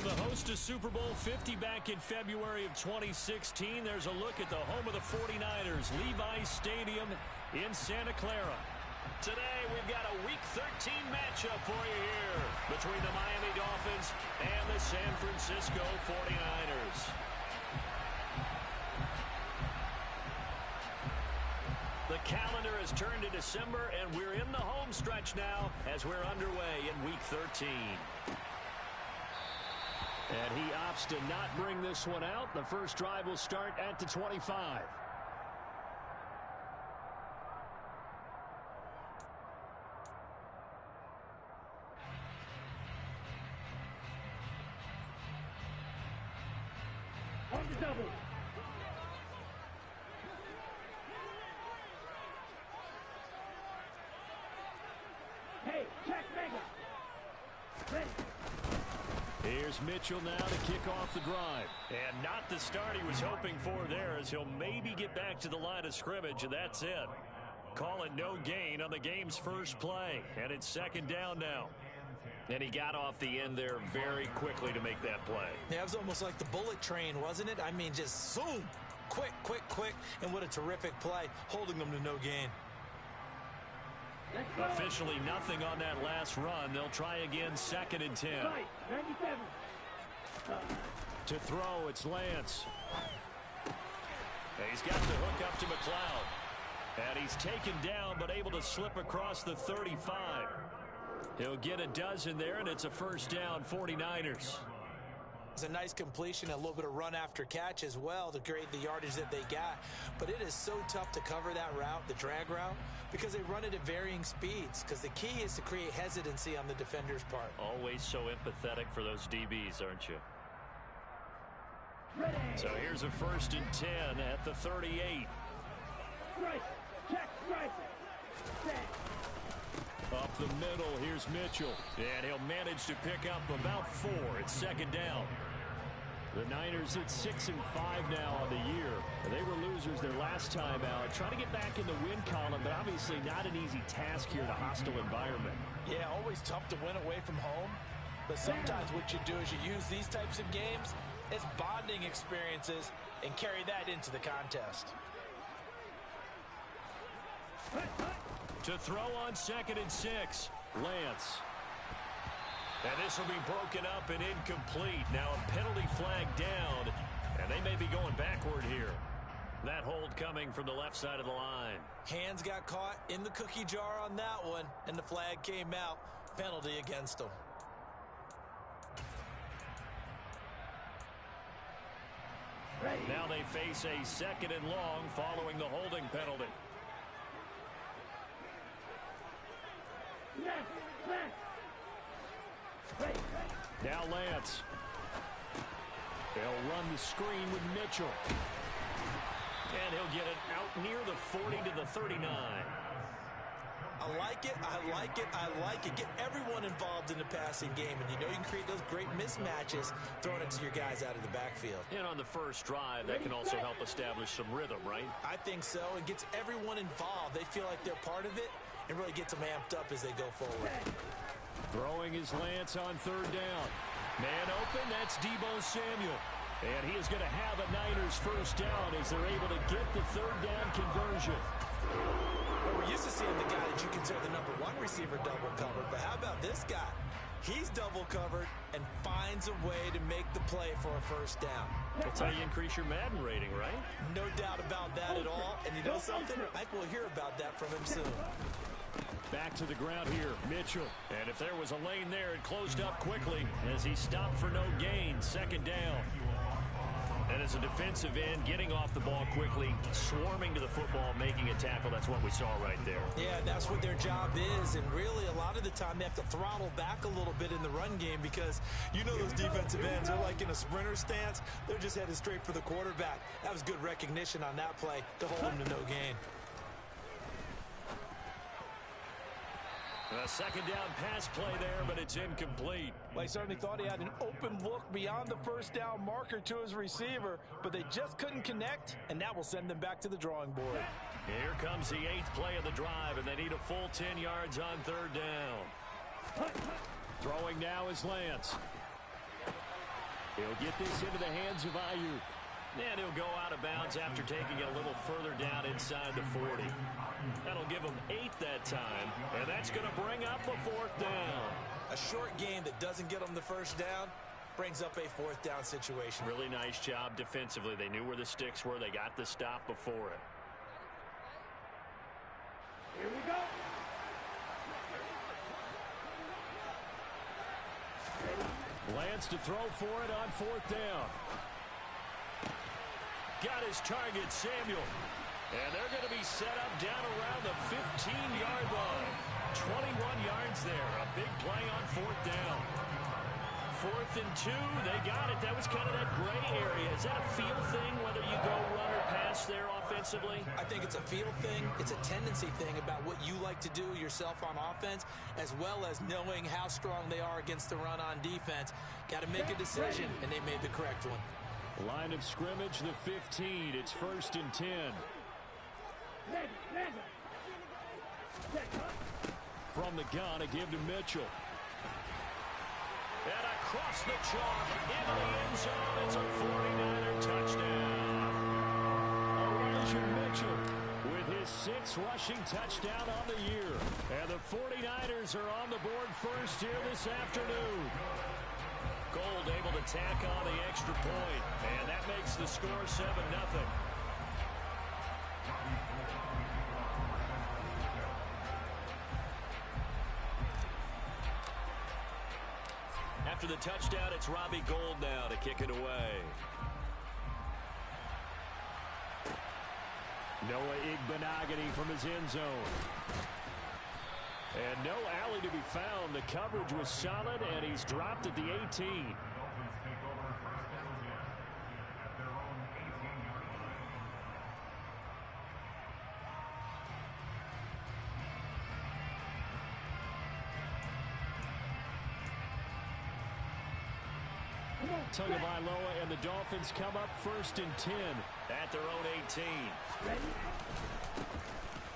the host of Super Bowl 50 back in February of 2016. There's a look at the home of the 49ers, Levi's Stadium in Santa Clara. Today, we've got a Week 13 matchup for you here between the Miami Dolphins and the San Francisco 49ers. The calendar has turned to December, and we're in the home stretch now as we're underway in Week 13. And he opts to not bring this one out. The first drive will start at the 25. On the double. Hey, check mega. Ready. Here's Mitchell now to kick off the drive. And not the start he was hoping for there, as he'll maybe get back to the line of scrimmage, and that's it. Call it no gain on the game's first play, and it's second down now. And he got off the end there very quickly to make that play. Yeah, it was almost like the bullet train, wasn't it? I mean, just zoom, quick, quick, quick, and what a terrific play, holding them to no gain. Officially nothing on that last run. They'll try again, second and 10. 97. To throw, it's Lance. He's got the hook up to McLeod. And he's taken down, but able to slip across the 35. He'll get a dozen there, and it's a first down, 49ers. It's a nice completion, a little bit of run after catch as well to grade the yardage that they got. But it is so tough to cover that route, the drag route, because they run it at varying speeds. Because the key is to create hesitancy on the defender's part. Always so empathetic for those DBs, aren't you? Ready. So here's a first and 10 at the 38. Strike. Check strike. Set. Up the middle, here's Mitchell. And he'll manage to pick up about 4. It's second down. The Niners at 6-5 now on the year. They were losers their last time out. Trying to get back in the win column, but obviously not an easy task here in a hostile environment. Yeah, always tough to win away from home. But sometimes what you do is you use these types of games as bonding experiences and carry that into the contest. To throw on second and 6, Lance. And this will be broken up and incomplete. Now a penalty flag down, and they may be going backward here. That hold coming from the left side of the line. Hands got caught in the cookie jar on that one, and the flag came out. Penalty against them. Now they face a second and long following the holding penalty. Now Lance. They'll run the screen with Mitchell. And he'll get it out near the 40 to the 39. I like it, I like it, I like it. Get everyone involved in the passing game, and you know you can create those great mismatches throwing it to your guys out of the backfield. And on the first drive, that can also help establish some rhythm, right? I think so. It gets everyone involved. They feel like they're part of it, and really gets them amped up as they go forward. Throwing his Lance on third down. Man open, that's Deebo Samuel. And he is going to have a Niners first down as they're able to get the third down conversion. Well, we're used to seeing the guy that you consider the #1 receiver double covered, but how about this guy? He's double covered and finds a way to make the play for a first down. That's how you increase your Madden rating, right? No doubt about that at all. And you know something? I think we'll hear about that from him soon. Back to the ground here, Mitchell. And if there was a lane there, it closed up quickly as he stopped for no gain. Second down. And as a defensive end, getting off the ball quickly, swarming to the football, making a tackle. That's what we saw right there. Yeah, that's what their job is. And really, a lot of the time, they have to throttle back a little bit in the run game because you know those defensive ends, they're like in a sprinter stance. They're just headed straight for the quarterback. That was good recognition on that play to hold him to no gain. A second down pass play there, but it's incomplete. Well, he certainly thought he had an open look beyond the first down marker to his receiver, but they just couldn't connect, and that will send them back to the drawing board. Here comes the 8th play of the drive, and they need a full 10 yards on third down. Throwing now is Lance. He'll get this into the hands of Ayuk. And he'll go out of bounds after taking it a little further down inside the 40. That'll give him 8 that time, and that's going to bring up a 4th down. A short game that doesn't get them the first down brings up a 4th down situation. Really nice job defensively. They knew where the sticks were. They got the stop before it. Here we go. Lance to throw for it on 4th down. Got his target, Samuel. And they're going to be set up down around the 15-yard line. 21 yards there. A big play on 4th down. 4th and 2. They got it. That was kind of that gray area. Is that a feel thing, whether you go run or pass there offensively? I think it's a feel thing. It's a tendency thing about what you like to do yourself on offense, as well as knowing how strong they are against the run on defense. Got to make a decision, and they made the correct one. Line of scrimmage, the 15. It's 1st and 10. From the gun, a give to Mitchell. And across the chalk, into the end zone. It's a 49er touchdown. Elijah Mitchell with his 6th rushing touchdown on the year. And the 49ers are on the board first here this afternoon. Gold able to tack on the extra point, and that makes the score 7-0. After the touchdown, it's Robbie Gould now to kick it away. Noah Igbenogany from his end zone. And no alley to be found. The coverage was solid, and he's dropped at the 18. Tagovailoa and the Dolphins come up 1st and 10 at their own 18.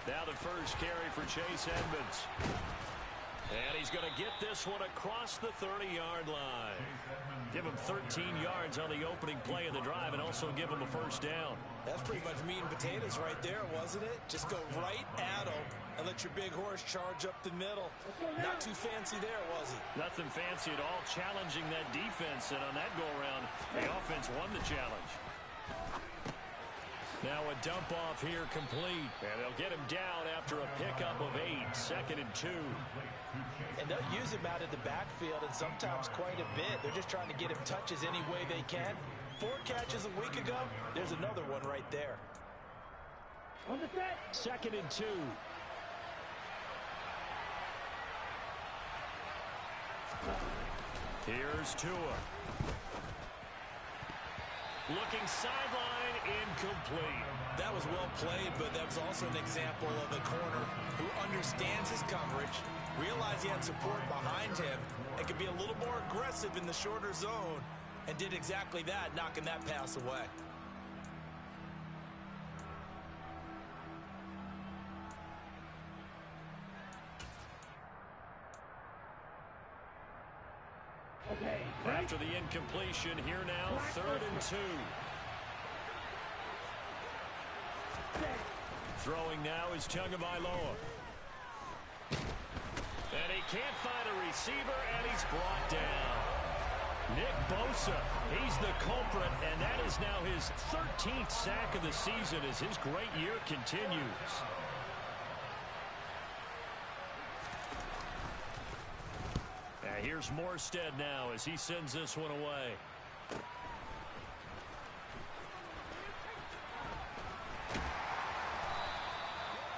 Now the first carry for Chase Edmonds. And he's going to get this one across the 30-yard line. Give him 13 yards on the opening play of the drive and also give him a 1st down. That's pretty much meat and potatoes right there, wasn't it? Just go right at him and let your big horse charge up the middle. Not too fancy there, was it? Nothing fancy at all, challenging that defense. And on that go-around, the offense won the challenge. Now a dump off here complete. And they'll get him down after a pickup of 8. 2nd and 2. And they'll use him out of the backfield, and sometimes quite a bit. They're just trying to get him touches any way they can. 4 catches a week ago. There's another one right there. On the set. 2nd and 2. Here's Tua. Looking sideline, incomplete. That was well played, but that was also an example of a corner who understands his coverage, realized he had support behind him, and could be a little more aggressive in the shorter zone, and did exactly that, knocking that pass away. Okay. After the incompletion, here now, 3rd and 2. Throwing now is Tagovailoa. And he can't find a receiver, and he's brought down. Nick Bosa, he's the culprit, and that is now his 13th sack of the season as his great year continues. Here's Morstead now as he sends this one away.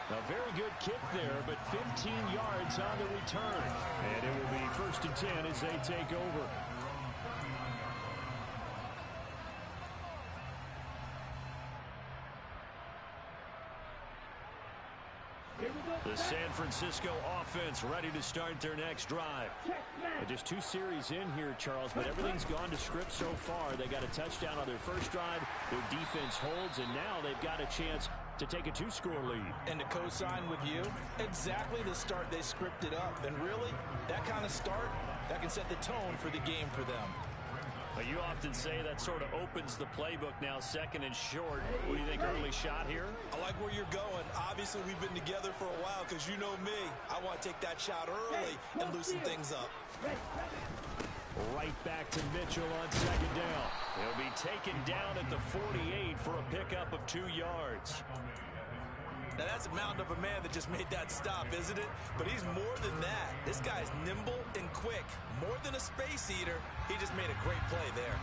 A very good kick there, but 15 yards on the return. And it will be 1st and 10 as they take over. The San Francisco offense ready to start their next drive. Just 2 series in here, Charles, but everything's gone to script so far. They got a touchdown on their first drive. Their defense holds, and now they've got a chance to take a 2-score lead. And to co-sign with you, exactly the start they scripted up. And really, that kind of start, that can set the tone for the game for them. Well, you often say that sort of opens the playbook now, second and short. What do you think, early shot here? I like where you're going. Obviously, we've been together for a while because you know me. I want to take that shot early and loosen things up. Right back to Mitchell on second down. He'll be taken down at the 48 for a pickup of 2 yards. Now, that's a mountain of a man that just made that stop, isn't it? But he's more than that. This guy's nimble and quick. More than a space eater, he just made a great play there.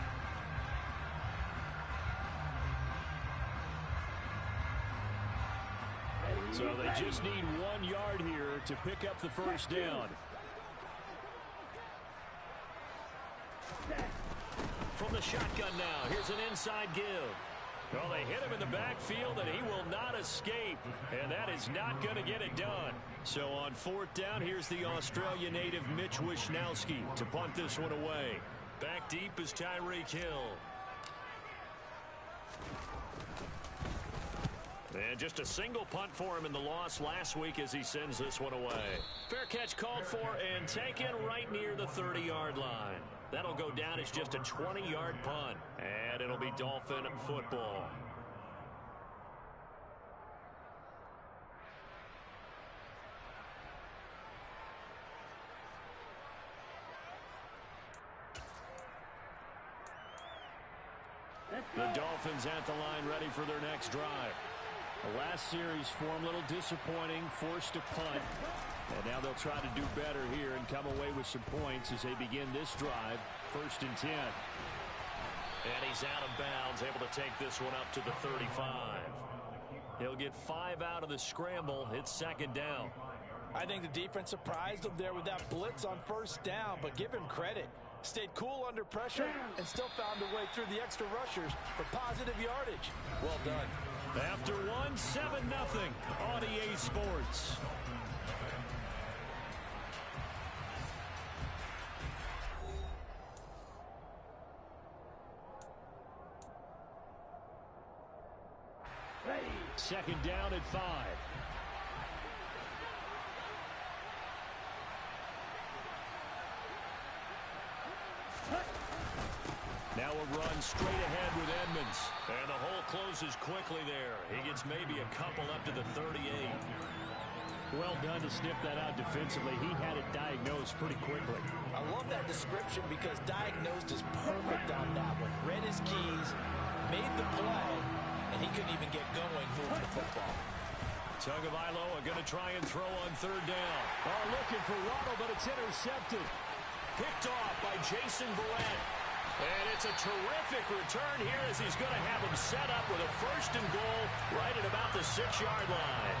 So they just need 1 yard here to pick up the first down. From the shotgun now, here's an inside give. Well, they hit him in the backfield, and he will not escape. And that is not going to get it done. So on 4th down, here's the Australia native Mitch Wishnowsky to punt this one away. Back deep is Tyreek Hill. And just a single punt for him in the loss last week as he sends this one away. Fair catch called for and taken right near the 30-yard line. That'll go down as just a 20-yard punt. And it'll be Dolphin football. The Dolphins at the line ready for their next drive. The last series form a little disappointing, forced to punt. And now they'll try to do better here and come away with some points as they begin this drive. 1st and 10. And he's out of bounds, able to take this one up to the 35. He'll get 5 out of the scramble. It's 2nd down. I think the defense surprised him there with that blitz on 1st down, but give him credit. Stayed cool under pressure and still found a way through the extra rushers for positive yardage. Well done. After one, 7-0 on EA Sports. Ready. 2nd down at 5. Now a run straight ahead with Edmonds. And the hole closes quickly there. He gets maybe a couple up to the 38. Well done to sniff that out defensively. He had it diagnosed pretty quickly. I love that description because diagnosed is perfect on that one. Read his keys, made the play, and he couldn't even get going moving the football. Tagovailoa going to try and throw on 3rd down. Oh, looking for Waddle, but it's intercepted. Picked off by Jason Verrett. And it's a terrific return here as he's going to have him set up with a 1st and goal right at about the 6-yard line.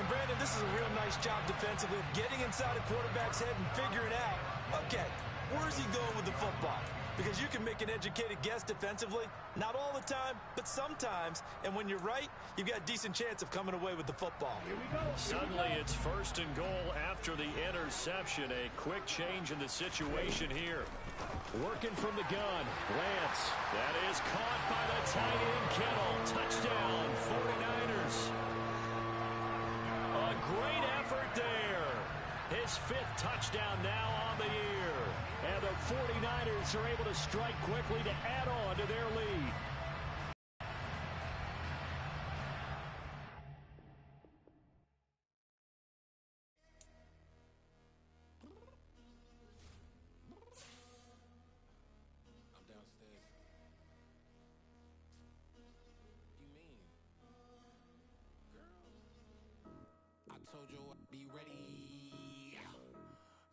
And, Brandon, this is a real nice job defensively of getting inside a quarterback's head and figuring out, okay, where's he going with the football? Because you can make an educated guess defensively. Not all the time, but sometimes. And when you're right, you've got a decent chance of coming away with the football. Here we go. Suddenly it's 1st and goal after the interception. A quick change in the situation here. Working from the gun. Lance. That is caught by the tight end Kittle. Touchdown, 49ers. A great effort there. His 5th touchdown now on the year. And the 49ers are able to strike quickly to add on to their lead. I'm downstairs. You mean? Girl, I told you I'd be ready.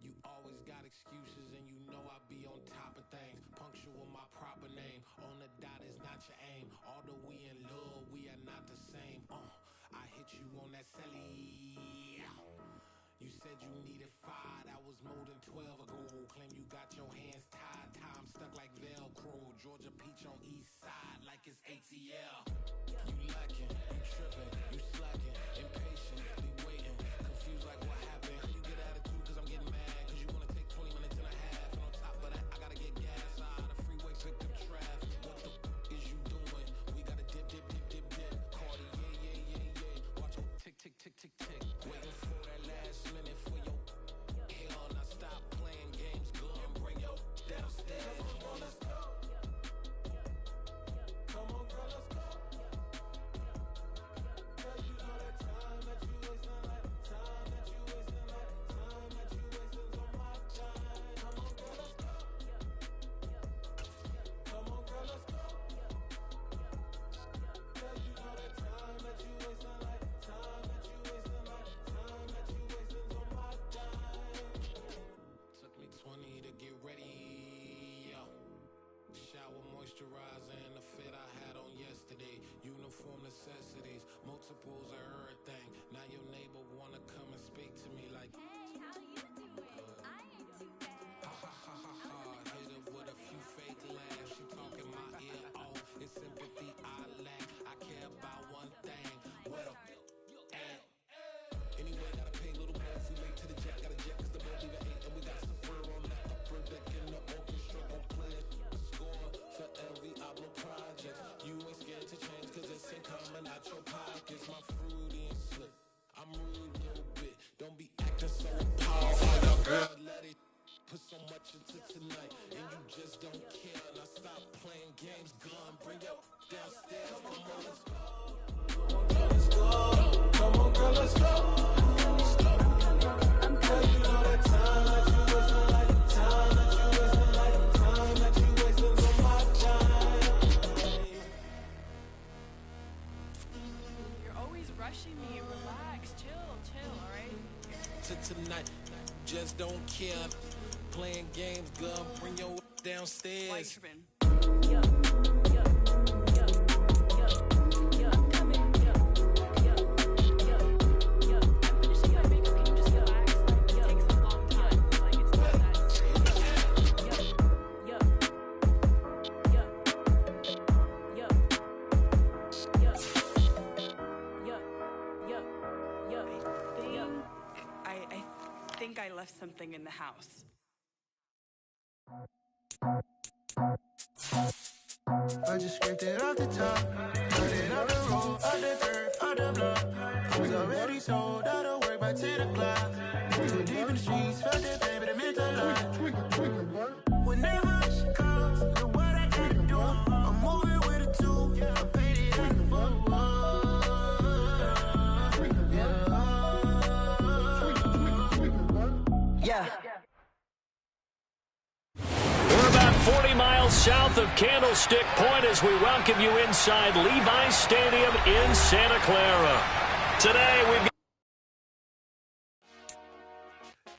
You always got excuses and you know I be on top of things. Punctual my proper name. On the dot is not your aim. Although we in love, we are not the same. I hit you on that celly. You said you needed 5, that was more than 12 ago. Claim you got your hands tied, time stuck like Velcro. Georgia Peach on east side like it's ATL. You lacking, you tripping, you slacking, impatiently waiting, confused like what happened. You get attitude cause I'm getting mad, cause you wanna take 20 minutes and a half. And on top of that, I gotta get gas out the freeway, pick up traffic. What the is you doing? We gotta dip, dip, dip, dip, dip. Cardi, yeah. Watch your tick, tick, tick, tick, tick. Waiting for that last minute for your hell. Now stop playing games, go and bring your downstairs. coming out your pockets, my fruity and slip. I'm rude a little bit, don't be acting so powerful. Girl, let it put so much into tonight, and you just don't care. Now stop playing games, gun, bring your downstairs. Come on, girl, let's go. Let's go. Come on, girl, let's go. Girl, you know that time that you wasting, like the time that you wasting, like the time that you wasting on my time. You're always rushing me. Relax, chill, all right? To tonight, just don't care. Playing games, girl, bring your downstairs. White ribbon. Yeah. I'm coming. Yeah. I'm finishing my makeup. Can you just relax? Like, it takes a long time. Like, it's not that serious. I think I left something in the house. I just scraped it off the top, cut it off the road, off the curb, off the block. Was already sold, out of work by 10 o'clock. We were deep in the streets, felt that pain, but it meant a lot. Whenever she calls, know what I gotta do. I'm moving with a two, I paid it out the full. Yeah. We're about 40 miles south of Candlestick Point as we welcome you inside Levi's Stadium in Santa Clara. Today we've got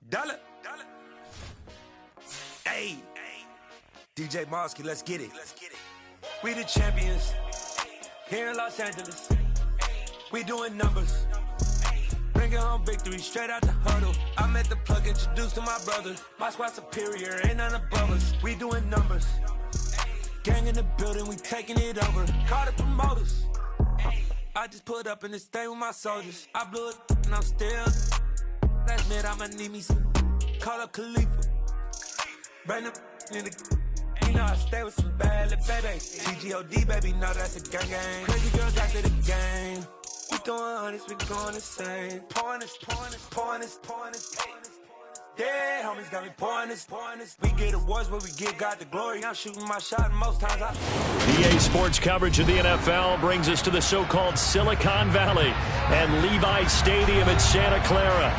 Dollar. Hey. DJ Mosky, let's get it. We the champions here in Los Angeles. We doing numbers. Bringing home victory straight out the huddle. I met the plug, introduced to my brother. My squad superior, ain't none above us. We doing numbers. Gang in the building, we taking it over. Call the promoters. I just put up in this thing with my soldiers. I blew it and I'm still. Last minute I'ma need me some. Call up Khalifa. Bring them in the. You know I stay with some bad little baby. TGOD baby, no that's a gang. Crazy girls after the game. We doing hundreds, we going insane. Pouring this. Yeah, homies got me pouring this. We get awards, but we give God the glory. I'm shooting my shot, and most times EA Sports coverage of the NFL brings us to the so-called Silicon Valley and Levi's Stadium in Santa Clara.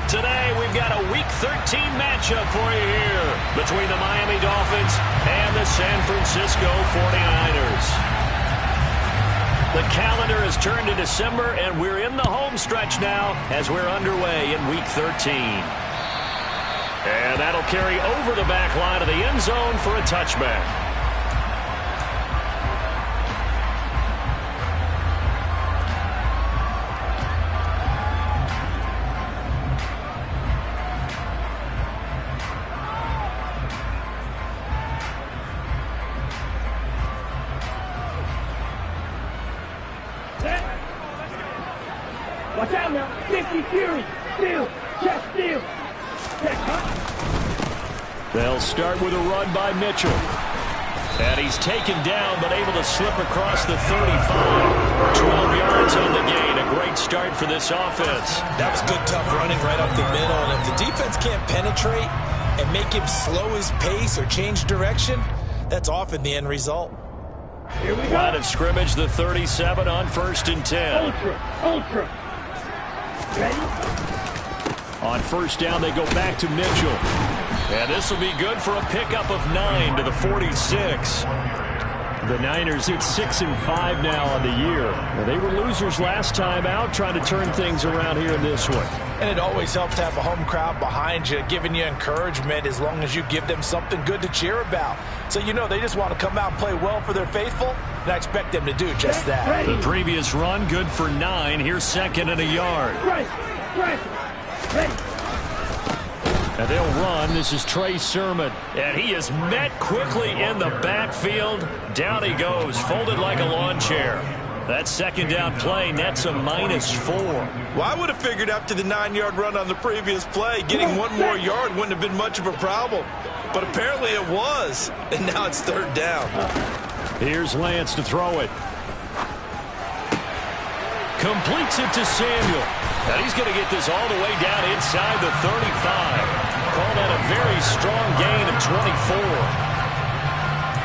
Today, we've got a Week 13 matchup for you here between the Miami Dolphins and the San Francisco 49ers. The calendar has turned to December, and we're in the home stretch now as we're underway in Week 13. And that'll carry over the back line of the end zone for a touchback. Watch out now. 50 Fury. Steal. Chest steal. They'll start with a run by Mitchell. And he's taken down, but able to slip across the 35. 12 yards on the gain. A great start for this offense. That was good, tough running right up the middle. And if the defense can't penetrate and make him slow his pace or change direction, that's often the end result. Here we go. Line of scrimmage, the 37 on 1st and 10. Ultra. Ready? On 1st down, they go back to Mitchell. And this will be good for a pickup of 9 to the 46. The Niners hit 6-5 now on the year. Well, they were losers last time out, trying to turn things around here in this one. And it always helps to have a home crowd behind you, giving you encouragement as long as you give them something good to cheer about. So, you know, they just want to come out and play well for their faithful, and I expect them to do just that. The previous run, good for 9. Here's 2nd and a yard. Ready. And they'll run. This is Trey Sermon. And he is met quickly in the backfield. Down he goes, folded like a lawn chair. That 2nd down play nets a -4. Well, I would have figured after the 9-yard run on the previous play, getting one more yard wouldn't have been much of a problem. But apparently it was, and now it's 3rd down. Here's Lance to throw it. Completes it to Samuel. And he's going to get this all the way down inside the 35. Call that a very strong gain of 24.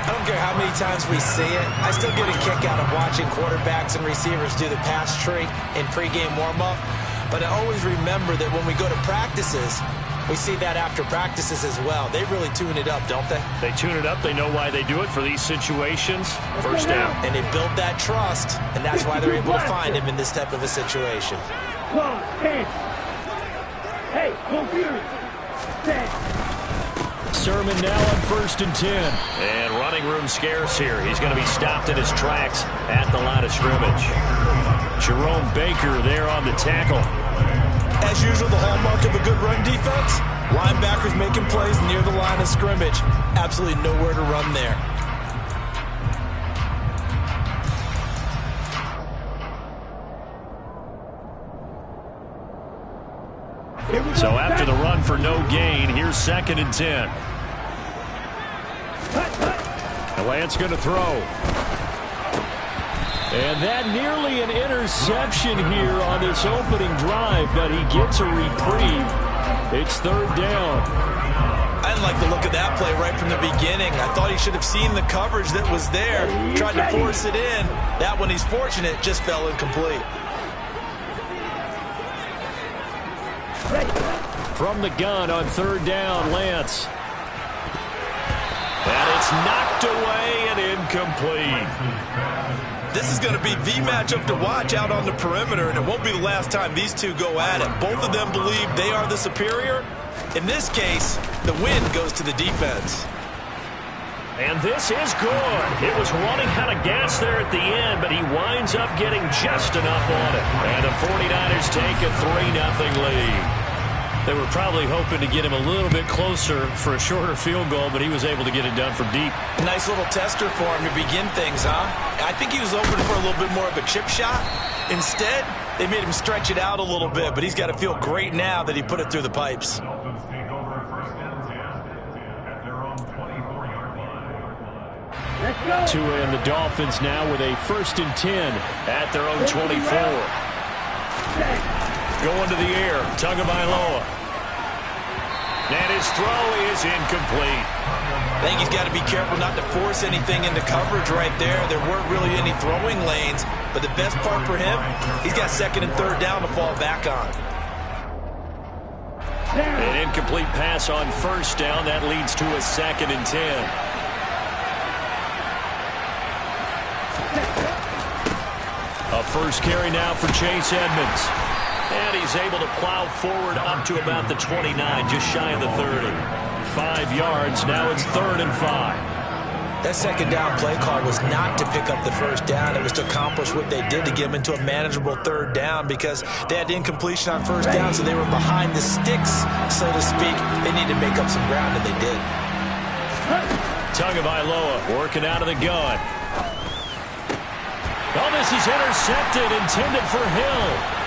I don't care how many times we see it. I still get a kick out of watching quarterbacks and receivers do the pass tree in pregame warm-up. But I always remember that when we go to practices, we see that after practices as well. They really tune it up, don't they? They tune it up. They know why they do it for these situations. First down. And they build that trust, and that's why they're able to find him in this type of a situation. Hey, go Fury. 10. Sermon now on 1st and 10. And running room scarce here. He's going to be stopped in his tracks at the line of scrimmage. Jerome Baker there on the tackle. As usual, the hallmark of a good run defense, linebackers making plays near the line of scrimmage. Absolutely nowhere to run there. So after the run for no gain, here's 2nd and 10. And Lance going to throw. And that nearly an interception here on this opening drive, but he gets a reprieve. It's 3rd down. I didn't like the look of that play right from the beginning. I thought he should have seen the coverage that was there, tried to force it in. That one, he's fortunate, just fell incomplete. From the gun on 3rd down, Lance. And it's knocked away and incomplete. This is going to be the matchup to watch out on the perimeter, and it won't be the last time these two go at it. Both of them believe they are the superior. In this case, the win goes to the defense. And this is good. It was running out of gas there at the end, but he winds up getting just enough on it. And the 49ers take a 3-0 lead. They were probably hoping to get him a little bit closer for a shorter field goal, but he was able to get it done from deep. Nice little tester for him to begin things, huh? I think he was open for a little bit more of a chip shot. Instead, they made him stretch it out a little bit, but he's got to feel great now that he put it through the pipes. To end the Dolphins now with a 1st and 10 at their own 24. Going to the air, Tagovailoa. And his throw is incomplete. I think he's got to be careful not to force anything into coverage right there. There weren't really any throwing lanes, but the best part for him, he's got 2nd and 3rd down to fall back on. An incomplete pass on 1st down. That leads to a 2nd and 10. A first carry now for Chase Edmonds. And he's able to plow forward up to about the 29, just shy of the 30. 5 yards, now it's 3rd and 5. That 2nd down play call was not to pick up the 1st down. It was to accomplish what they did to get them into a manageable 3rd down because they had incompletion on 1st down, so they were behind the sticks, so to speak. They needed to make up some ground, and they did. Tagovailoa working out of the gun. Oh, this is intercepted, intended for Hill.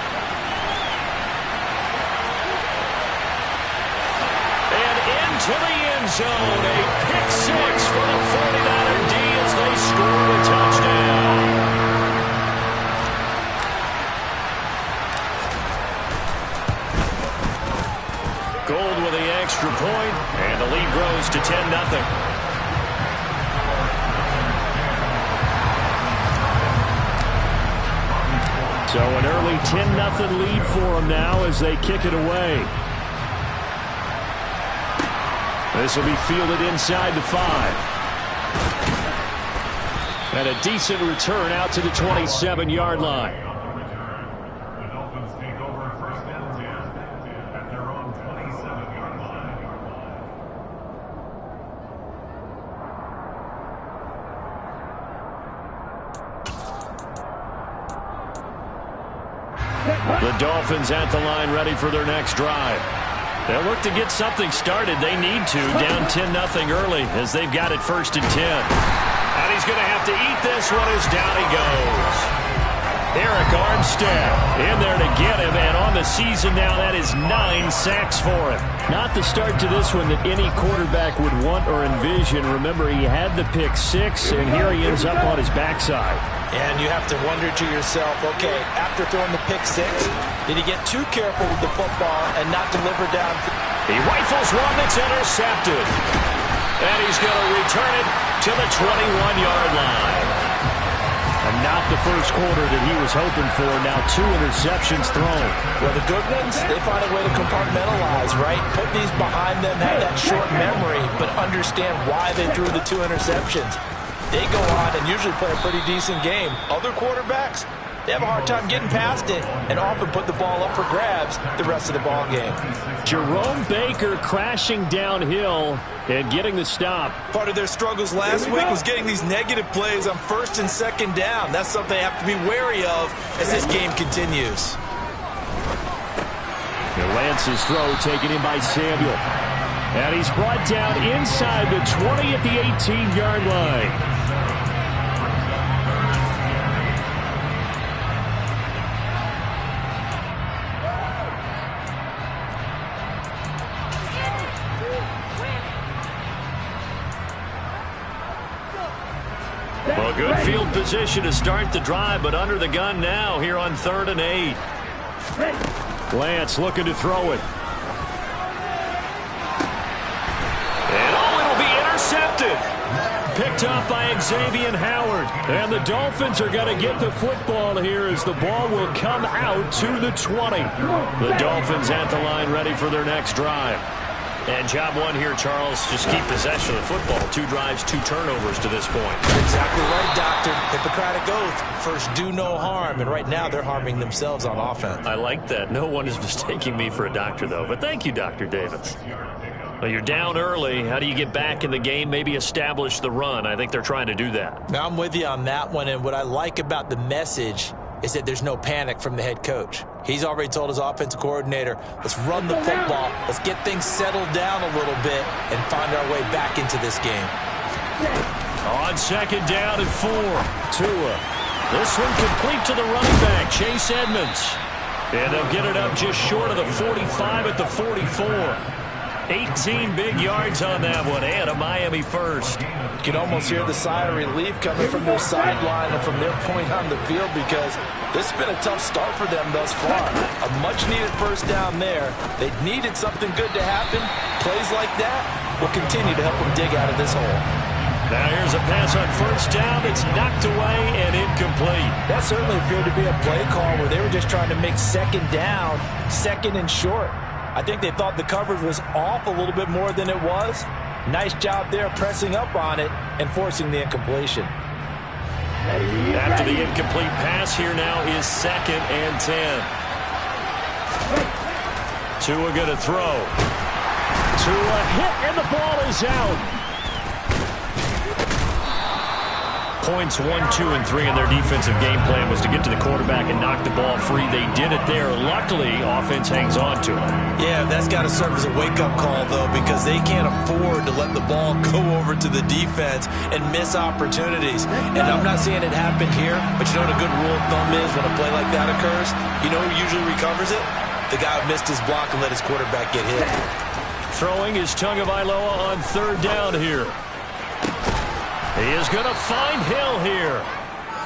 To the end zone, a pick 6 for the 49er D as they score a touchdown. Gold with the extra point, and the lead grows to 10-0. So an early 10-0 lead for them now as they kick it away. This will be fielded inside the 5. And a decent return out to the 27-yard line. The Dolphins take over 1st and 10 at their own 27-yard line. The Dolphins at the line ready for their next drive. They'll look to get something started. They need to. Down 10-0 early as they've got it 1st and 10. And he's going to have to eat this one as down he goes. Eric Armstead in there to get him. And on the the season now. That is 9 sacks for him. Not the start to this one that any quarterback would want or envision. Remember, he had the pick 6, and here he ends up on his backside. And you have to wonder to yourself, okay, after throwing the pick 6, did he get too careful with the football and not deliver down? He rifles one that's intercepted. And he's going to return it to the 21-yard line. And not the first quarter that he was hoping for. Now 2 interceptions thrown. Well, the good ones, they find a way to compartmentalize, right? Put these behind them, have that short memory, but understand why they threw the 2 interceptions. They go on and usually play a pretty decent game. Other quarterbacks, they have a hard time getting past it and often put the ball up for grabs the rest of the ball game. Jerome Baker crashing downhill and getting the stop. Part of their struggles last week was getting these negative plays on 1st and 2nd down. That's something they have to be wary of as this game continues. Lance's throw taken in by Samuel. And he's brought down inside the 20 at the 18-yard line. Well, good field position to start the drive, but under the gun now here on 3rd and 8. Lance looking to throw it. And it'll be intercepted. Picked up by Xavier Howard. And the Dolphins are going to get the football here as the ball will come out to the 20. The Dolphins at the line ready for their next drive. And job one here, Charles, just keep possession of the football. 2 drives, 2 turnovers to this point. Exactly right, Doctor. Hippocratic oath. First, do no harm. And right now, they're harming themselves on offense. I like that. No one is mistaking me for a doctor, though. But thank you, Dr. Davis. Well, you're down early. How do you get back in the game? Maybe establish the run. I think they're trying to do that. Now, I'm with you on that one. And what I like about the message is that there's no panic from the head coach. He's already told his offensive coordinator, let's run the football, let's get things settled down a little bit and find our way back into this game. On 2nd down and 4, Tua. This one complete to the running back, Chase Edmonds. And they'll get it up just short of the 45 at the 44. 18 big yards on that one, and a Miami first. You can almost hear the sigh of relief coming from their sideline and from their point on the field because this has been a tough start for them thus far. A much-needed first down there. They needed something good to happen. Plays like that will continue to help them dig out of this hole. Now here's a pass on 1st down. It's knocked away and incomplete. That certainly appeared to be a play call where they were just trying to make 2nd down, 2nd and short. I think they thought the coverage was off a little bit more than it was. Nice job there pressing up on it and forcing the incompletion. After the incomplete pass, here now is 2nd and 10. Tua going to throw. Tua hit and the ball is out. Points 1, 2, and 3 in their defensive game plan was to get to the quarterback and knock the ball free. They did it there. Luckily, offense hangs on to it. Yeah, that's got to serve as a wake-up call, though, because they can't afford to let the ball go over to the defense and miss opportunities. And I'm not saying it happened here, but you know what a good rule of thumb is when a play like that occurs? You know who usually recovers it? The guy who missed his block and let his quarterback get hit. Throwing is Tagovailoa on 3rd down here. He is going to find Hill here.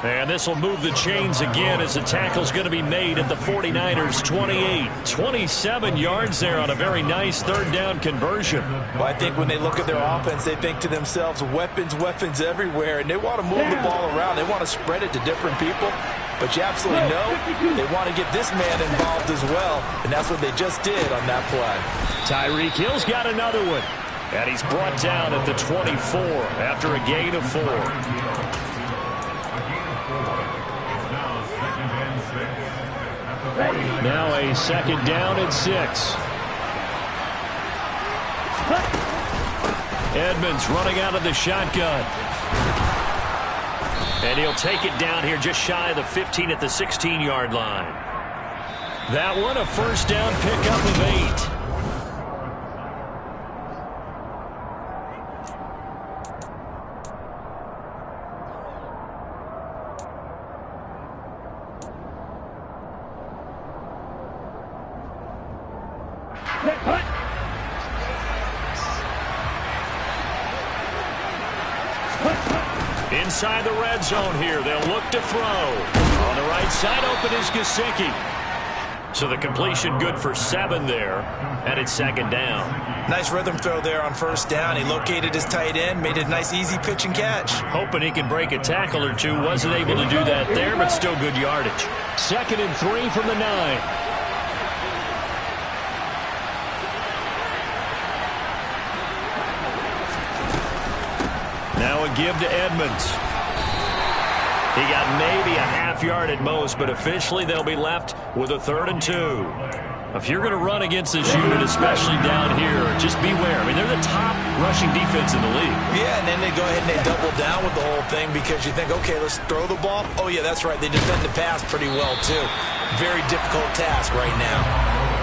And this will move the chains again as the tackle's going to be made at the 49ers 28. 27 yards there on a very nice 3rd down conversion. Well, I think when they look at their offense, they think to themselves, weapons, weapons everywhere. And they want to move the ball around. They want to spread it to different people. But you absolutely know they want to get this man involved as well. And that's what they just did on that play. Tyreek Hill's got another one. And he's brought down at the 24 after a gain of 4. Now a 2nd down and 6. Edmonds running out of the shotgun. And he'll take it down here just shy of the 15 at the 16-yard line. That one a 1st down pickup of 8. Inside the red zone here, they'll look to throw. On the right side, open is Gesicki. So the completion good for 7 there, and it's 2nd down. Nice rhythm throw there on 1st down. He located his tight end, made a nice easy pitch and catch. Hoping he can break a tackle or two. Wasn't able to do that there, but still good yardage. 2nd and 3 from the 9. Now a give to Edmonds. He got maybe a half yard at most, but officially they'll be left with a 3rd and 2. If you're going to run against this unit, especially down here, just beware. I mean, they're the top rushing defense in the league. Yeah, and then they go ahead and they double down with the whole thing because you think, okay, let's throw the ball. Oh, yeah, that's right. They defend the pass pretty well, too. Very difficult task right now.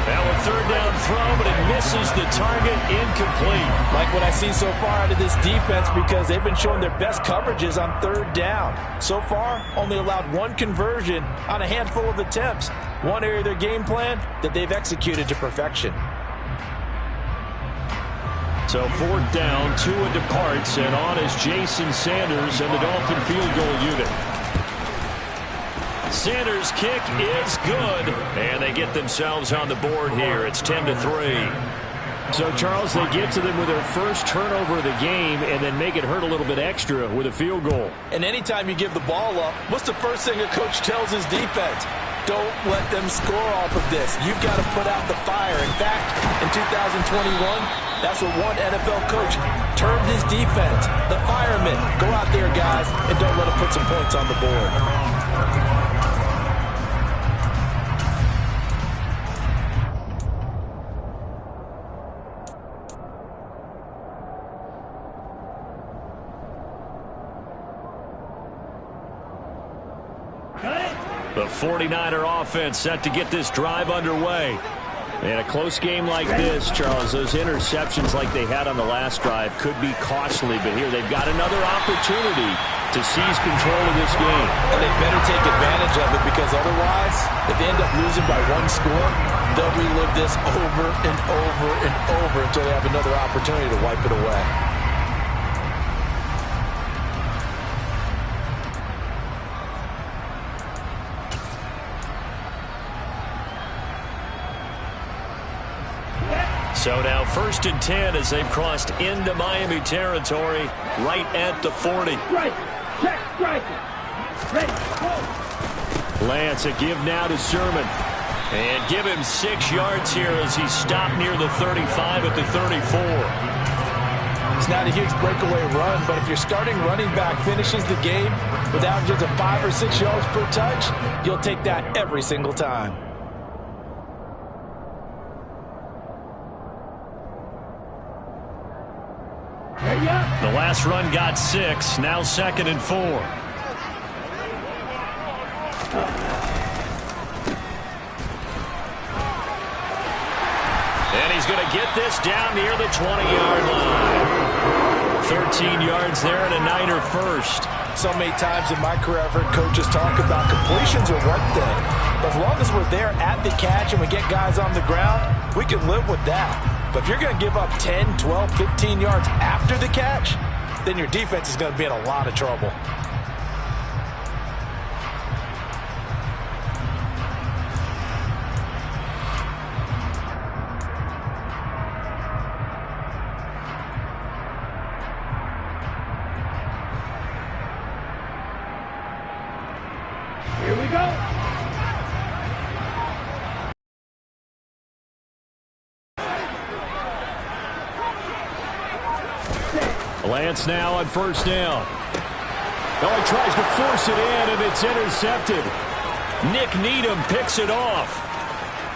Now a 3rd down throw, but it misses the target, incomplete. Like what I see so far out of this defense because they've been showing their best coverages on 3rd down. So far, only allowed 1 conversion on a handful of attempts. One area of their game plan that they've executed to perfection. So 4th down, Tua departs, and on is Jason Sanders and the Dolphin field goal unit. Sanders' kick is good, and they get themselves on the board here. It's 10-3. So, Charles, they get to them with their first turnover of the game and then make it hurt a little bit extra with a field goal. And anytime you give the ball up, what's the first thing a coach tells his defense? Don't let them score off of this. You've got to put out the fire. In fact, in 2021, that's what one NFL coach termed his defense, the firemen. Go out there, guys, and don't let them put some points on the board. The 49er offense set to get this drive underway. In a close game like this, Charles, those interceptions like they had on the last drive could be costly, but here they've got another opportunity to seize control of this game. And they better take advantage of it because otherwise, if they end up losing by 1 score, they'll relive this over and over and over until they have another opportunity to wipe it away. So now 1st and 10 as they've crossed into Miami territory right at the 40. Right. Check. Right. Ready. Go. Lance, a give now to Sermon. And give him 6 yards here as he stopped near the 35 at the 34. It's not a huge breakaway run, but if your starting running back finishes the game with averages of 5 or 6 yards per touch, you'll take that every single time. The last run got 6. Now 2nd and 4. And he's going to get this down near the 20-yard line. 13 yards there and a Niner first. So many times in my career, I've heard coaches talk about completions are one thing. But as long as we're there at the catch and we get guys on the ground, we can live with that. But if you're going to give up 10, 12, 15 yards after the catch, then your defense is going to be in a lot of trouble. Here we go. Lance now on 1st down. Oh, he tries to force it in, and it's intercepted. Nick Needham picks it off.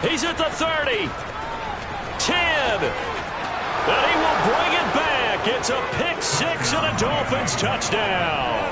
He's at the 30. 10. And he will bring it back. It's a pick 6 and a Dolphins touchdown.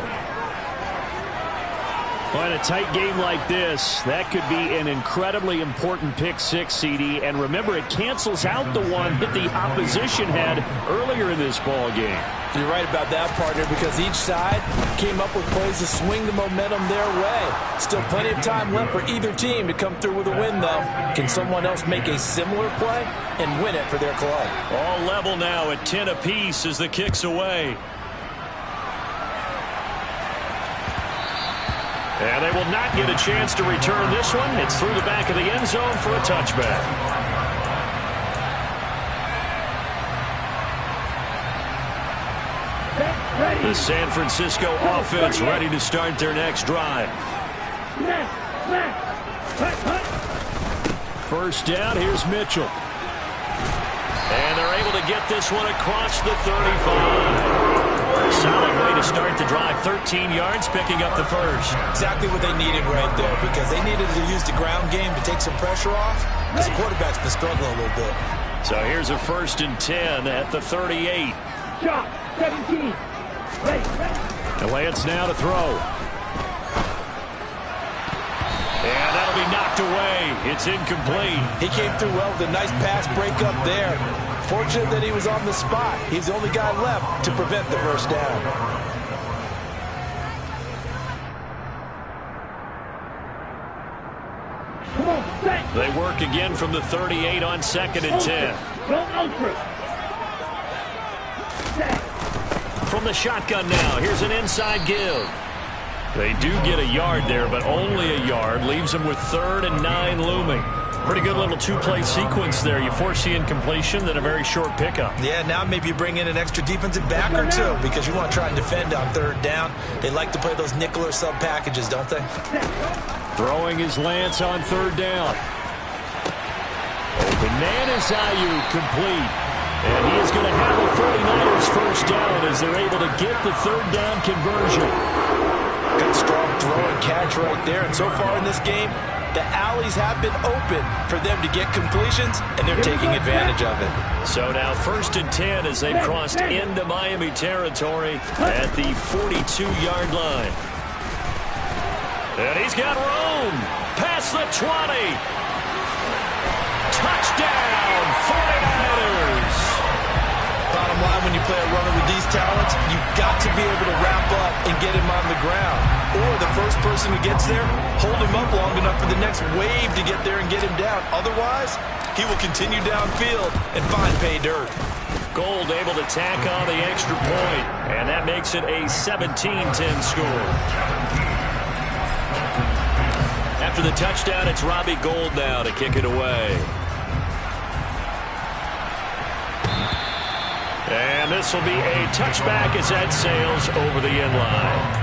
Well, in a tight game like this, that could be an incredibly important pick six, CD. And remember, it cancels out the one that the opposition had earlier in this ball game. You're right about that, partner, because each side came up with plays to swing the momentum their way. Still plenty of time left for either team to come through with a win, though. Can someone else make a similar play and win it for their club? All level now at 10 apiece as the kick's away. And they will not get a chance to return this one. It's through the back of the end zone for a touchback. The San Francisco offense ready to start their next drive. First down, here's Mitchell. And they're able to get this one across the 35. Solid way to start the drive. 13 yards, picking up the first. Exactly what they needed right there, because they needed to use the ground game to take some pressure off, because the quarterback's been struggling a little bit. So here's a 1st and 10 at the 38. Shot, 17. And Lance now to throw. And that'll be knocked away. It's incomplete. He came through well with a nice pass breakup there. Fortunate that he was on the spot. He's the only guy left to prevent the first down. They work again from the 38 on 2nd and 10. From the shotgun now, here's an inside give. They do get a yard there, but only a yard. Leaves them with 3rd and 9 looming. Pretty good little two-play sequence there. You force the incompletion, then a very short pickup. Yeah, now maybe you bring in an extra defensive back or two, because you want to try and defend on 3rd down. They like to play those nickel or sub packages, don't they? Throwing his Lance on 3rd down. Open man is Ayuk, complete. And he is going to have the 49ers first down as they're able to get the 3rd down conversion. Good strong throw and catch right there. And so far in this game, the alleys have been open for them to get completions, and they're taking advantage of it. So now 1st and 10 as they've crossed into Miami territory at the 42-yard line. And he's got room. Past the 20. Touchdown, 49ers. Bottom line, when you play a runner with these talents, you've got to be able to wrap up and get him on the ground. Or the first person who gets there, hold him up long enough for the next wave to get there and get him down. Otherwise, he will continue downfield and find pay dirt. Gold able to tack on the extra point, and that makes it a 17-10 score. After the touchdown, it's Robbie Gould now to kick it away. And this will be a touchback as that sails over the end line.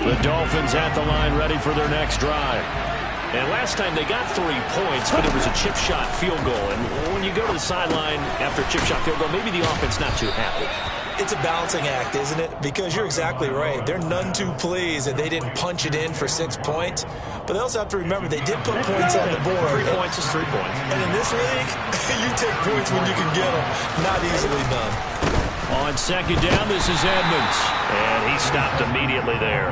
The Dolphins at the line ready for their next drive. And last time they got 3 points, but it was a chip shot field goal. And when you go to the sideline after a chip shot field goal, maybe the offense not too happy. It's a balancing act, isn't it? Because you're exactly right. They're none too pleased that they didn't punch it in for 6 points. But they also have to remember they did put points on the board. 3 points is 3 points. And in this league, you take points when you can get them. Not easily done. On 2nd down, this is Edmonds. And he stopped immediately there.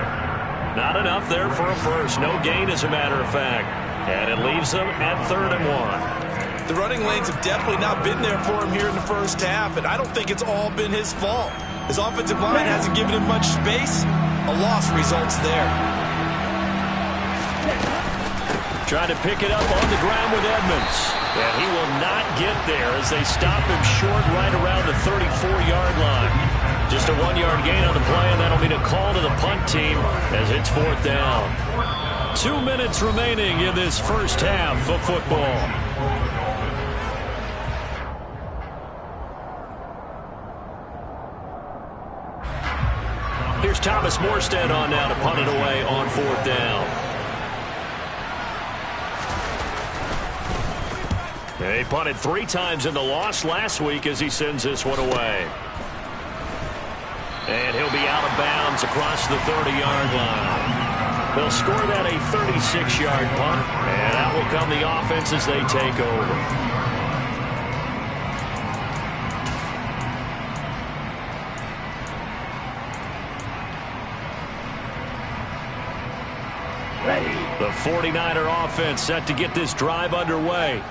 Not enough there for a first. No gain, as a matter of fact. And it leaves them at 3rd and 1. The running lanes have definitely not been there for him here in the first half, and I don't think it's all been his fault. His offensive line hasn't given him much space. A loss results there. Trying to pick it up on the ground with Edmonds. And he will not get there as they stop him short right around the 34-yard line. Just a 1-yard gain on the play, and that'll be a call to the punt team as it's 4th down. 2 minutes remaining in this first half of football. Here's Thomas Morstead on now to punt it away on 4th down. He punted 3 times in the loss last week as he sends this one away. And he'll be out of bounds across the 30-yard line. They'll score that a 36-yard punt, and that will come the offense as they take over. The 49er offense set to get this drive underway.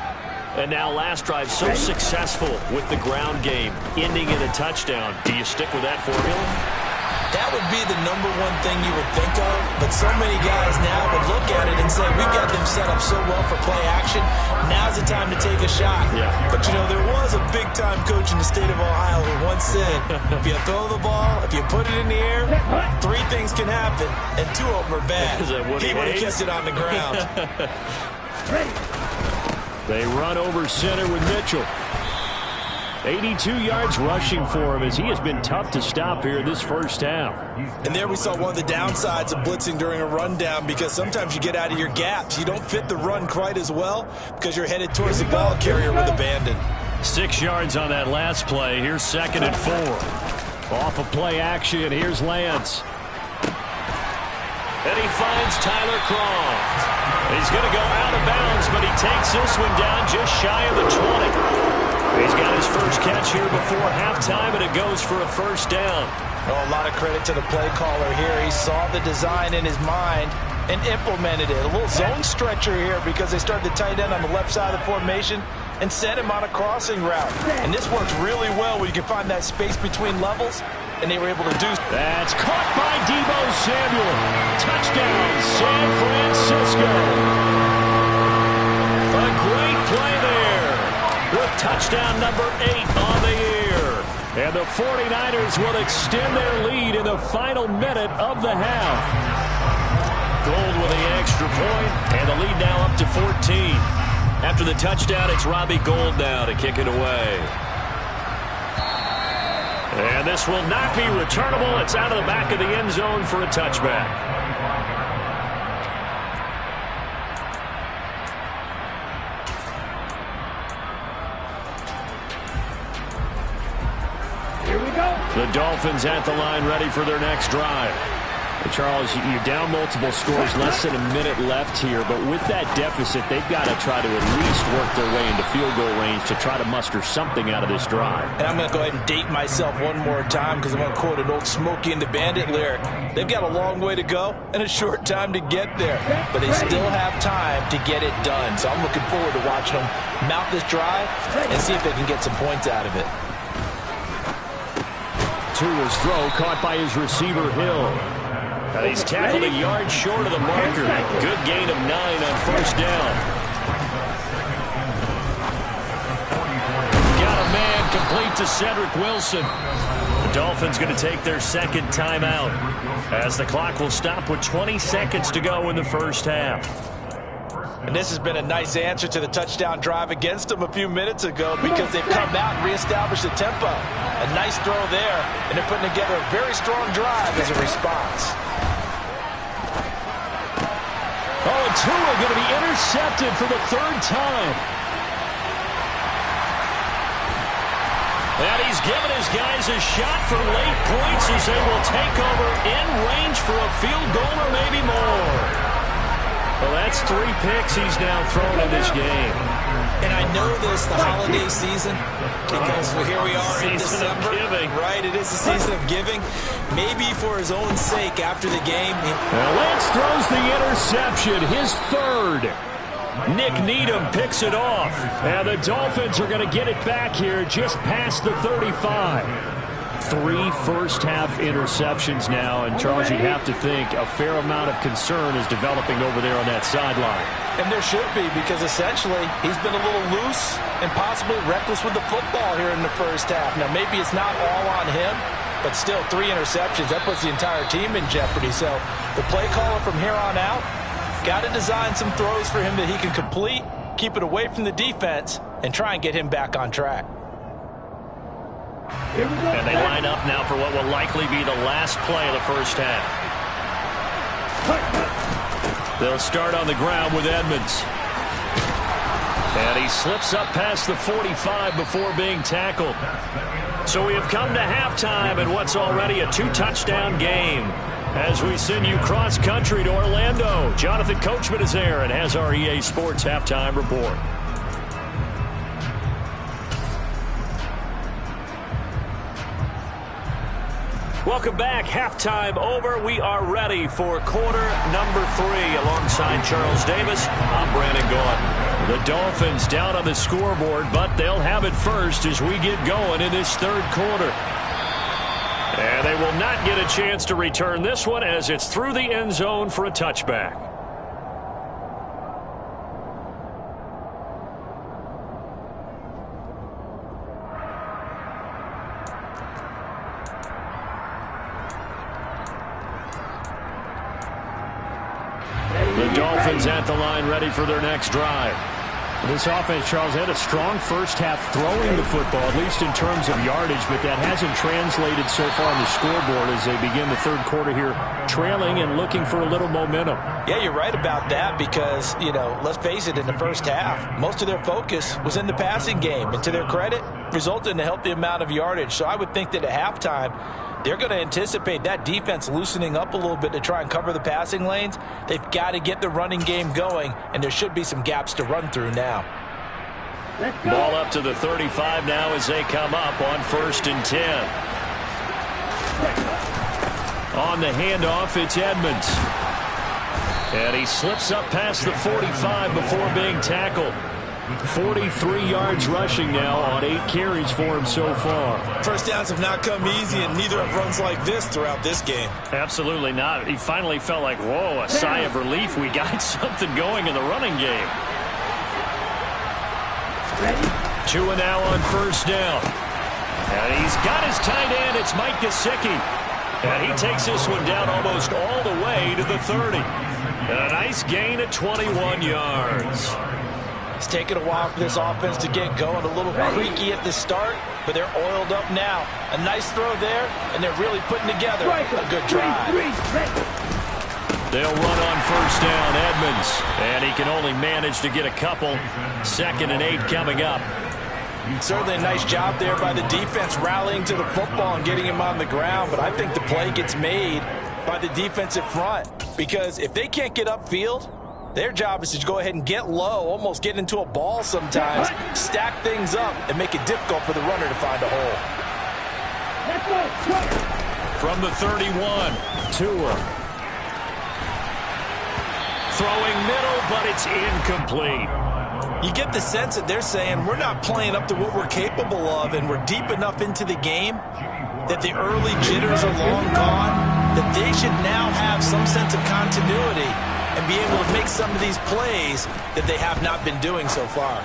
And now last drive so successful with the ground game, ending in a touchdown. Do you stick with that formula? That would be the #1 thing you would think of, but so many guys now would look at it and say, we got them set up so well for play action, now's the time to take a shot. Yeah. But, you know, there was a big-time coach in the state of Ohio who once said, if you throw the ball, if you put it in the air, 3 things can happen, and 2 of them are bad. He would have kept it on the ground. They run over center with Mitchell. 82 yards rushing for him as he has been tough to stop here in this first half. And there we saw one of the downsides of blitzing during a rundown, because sometimes you get out of your gaps. You don't fit the run quite as well because you're headed towards the ball carrier with abandon. 6 yards on that last play. Here's 2nd and 4. Off of play action, here's Lance. And he finds Tyler Croft. He's going to go out of bounds, but he takes this one down just shy of the 20. He's got his first catch here before halftime, and it goes for a first down. Oh, a lot of credit to the play caller here. He saw the design in his mind and implemented it. A little zone stretcher here because they started the tight end on the left side of the formation and sent him on a crossing route. And this works really well when you can find that space between levels, and they were able to do. That's caught by Deebo Samuel. Touchdown, San Francisco. A great play there with touchdown number 8 on the year. And the 49ers will extend their lead in the final minute of the half. Gold with the extra point, and the lead now up to 14. After the touchdown, it's Robbie Gould now to kick it away. And this will not be returnable. It's out of the back of the end zone for a touchback. Here we go. The Dolphins at the line, ready for their next drive. Charles, you're down multiple scores, less than a minute left here, but with that deficit, they've got to try to at least work their way into field goal range to try to muster something out of this drive. And I'm going to go ahead and date myself one more time because I'm going to quote an old Smokey and the Bandit lyric. They've got a long way to go and a short time to get there, but they still have time to get it done. So I'm looking forward to watching them mount this drive and see if they can get some points out of it. Tua's throw caught by his receiver, Hill. He's tackled a yard short of the marker. Good gain of 9 on first down. Got a man complete to Cedric Wilson. The Dolphins going to take their second timeout as the clock will stop with 20 seconds to go in the first half. And this has been a nice answer to the touchdown drive against them a few minutes ago because they've come out and reestablished the tempo. A nice throw there, and they're putting together a very strong drive as a response. Oh, and Tua going to be intercepted for the 3rd time. And he's given his guys a shot for late points as they will take over in range for a field goal or maybe more. Well, that's 3 picks he's now thrown in this game. And I know this, the holiday season, because here we are in December. Right, it is the season of giving. Maybe for his own sake after the game. Well, Lance throws the interception, his 3rd. Nick Needham picks it off. And the Dolphins are going to get it back here just past the 35. 3 first-half interceptions now, and Charles, you'd have to think a fair amount of concern is developing over there on that sideline. And there should be, because essentially he's been a little loose and possibly reckless with the football here in the first half. Now, maybe it's not all on him, but still 3 interceptions. That puts the entire team in jeopardy. So the play caller from here on out got to design some throws for him that he can complete, keep it away from the defense, and try and get him back on track. And they line up now for what will likely be the last play of the first half. They'll start on the ground with Edmonds. And he slips up past the 45 before being tackled. So we have come to halftime in what's already a 2-touchdown game. As we send you cross-country to Orlando, Jonathan Coachman is there and has our EA Sports Halftime Report. Welcome back. Halftime over. We are ready for quarter number 3. Alongside Charles Davis, I'm Brandon Gaudin. The Dolphins down on the scoreboard, but they'll have it first as we get going in this third quarter. And they will not get a chance to return this one as it's through the end zone for a touchback. The Dolphins at the line ready for their next drive. This offense, Charles, had a strong first half throwing the football, at least in terms of yardage, but that hasn't translated so far on the scoreboard as they begin the third quarter here, trailing and looking for a little momentum. Yeah, you're right about that because, you know, let's face it, in the first half, most of their focus was in the passing game. And to their credit, resulted in a healthy amount of yardage. So I would think that at halftime, they're going to anticipate that defense loosening up a little bit to try and cover the passing lanes. They've got to get the running game going, and there should be some gaps to run through now. Ball up to the 35 now as they come up on 1st and 10. On the handoff, it's Edmonds. And he slips up past the 45 before being tackled. 43 yards rushing now on 8 carries for him so far. First downs have not come easy, and neither have runs like this throughout this game. Absolutely not. He finally felt like, whoa, a sigh of relief. We got something going in the running game. Tua now on 1st down. And he's got his tight end. It's Mike Gesicki. And he takes this one down almost all the way to the 30. And a nice gain of 21 yards. It's taken a while for this offense to get going. A little creaky at the start, but they're oiled up now. A nice throw there, and they're really putting together a good drive. They'll run on 1st down, Edmonds. And he can only manage to get a couple. 2nd and 8 coming up. Certainly a nice job there by the defense rallying to the football and getting him on the ground, but I think the play gets made by the defensive front because if they can't get upfield, their job is to go ahead and get low, almost get into a ball sometimes, stack things up, and make it difficult for the runner to find a hole. From the 31, Tua. Throwing middle, but it's incomplete. You get the sense that they're saying we're not playing up to what we're capable of, and we're deep enough into the game that the early jitters are long gone, that they should now have some sense of continuity and be able to make some of these plays that they have not been doing so far.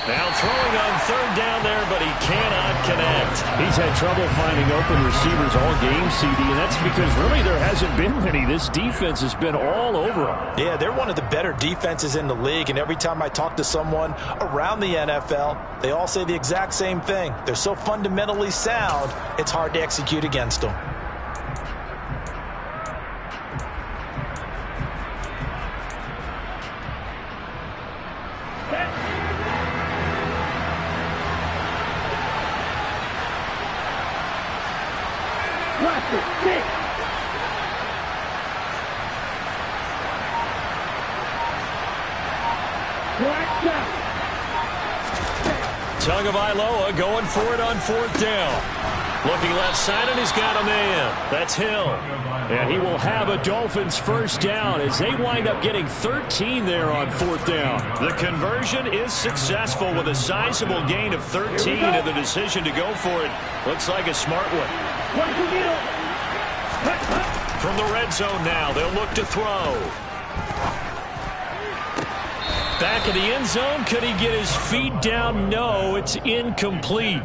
Now throwing on 3rd down there, but he cannot connect. He's had trouble finding open receivers all game, CD, and that's because really there hasn't been many. This defense has been all over them. Yeah, they're one of the better defenses in the league, and every time I talk to someone around the NFL, they all say the exact same thing. They're so fundamentally sound, it's hard to execute against them. Tagovailoa going for it on 4th down. Looking left side, and he's got a man. That's Hill. And he will have a Dolphins 1st down as they wind up getting 13 there on 4th down. The conversion is successful with a sizable gain of 13, and the decision to go for it looks like a smart one. From the red zone now, they'll look to throw. Back in the end zone, could he get his feet down? No, it's incomplete.